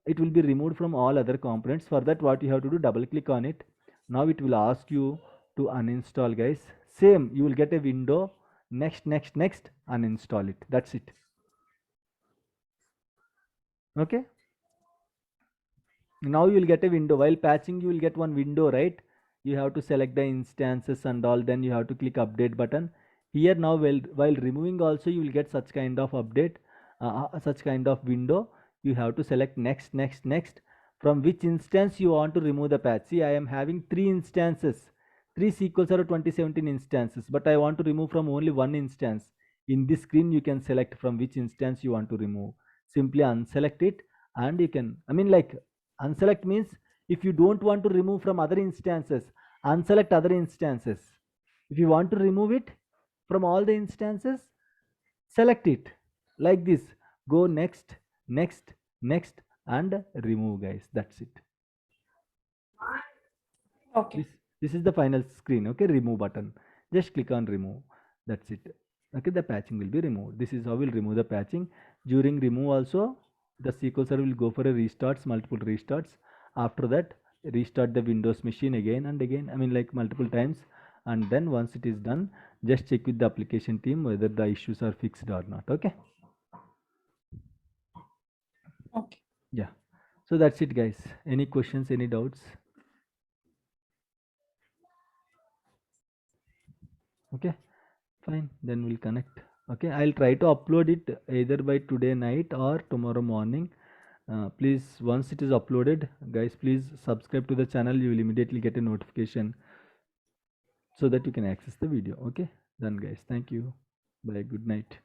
it will be removed from all other components. For that, what you have to do, double click on it. Now it will ask you to uninstall, guys. Same, you will get a window. Next, uninstall it. That's it. Okay, now you will get a window. While patching, you will get one window, right? You have to select the instances and all, then you have to click update button here. Now while removing also, you will get such kind of update, such kind of window. You have to select next. From which instance you want to remove the patch. See, I am having 3 instances, 3 SQL Server 2017 instances, but I want to remove from only one instance. In this screen you can select from which instance you want to remove. Simply unselect it, and you can, I mean like, unselect means if you don't want to remove from other instances, unselect other instances. If you want to remove it from all the instances, select it like this. Go next and remove, guys. That's it. Okay. This is the final screen. Okay, remove button. Just click on remove. That's it. Okay, the patching will be removed. This is how we'll remove the patching. During remove also, the SQL Server will go for a restarts, multiple restarts. After that, restart the Windows machine again and again, I mean like multiple times. And then once it is done, just check with the application team whether the issues are fixed or not. Okay. Okay. Yeah. So that's it, guys. Any questions, any doubts? Okay, fine, then we'll connect. Okay, I'll try to upload it either by today night or tomorrow morning. Please, once it is uploaded, guys, please subscribe to the channel. You will immediately get a notification so that you can access the video. Okay, done, guys. Thank you. Bye. Good night.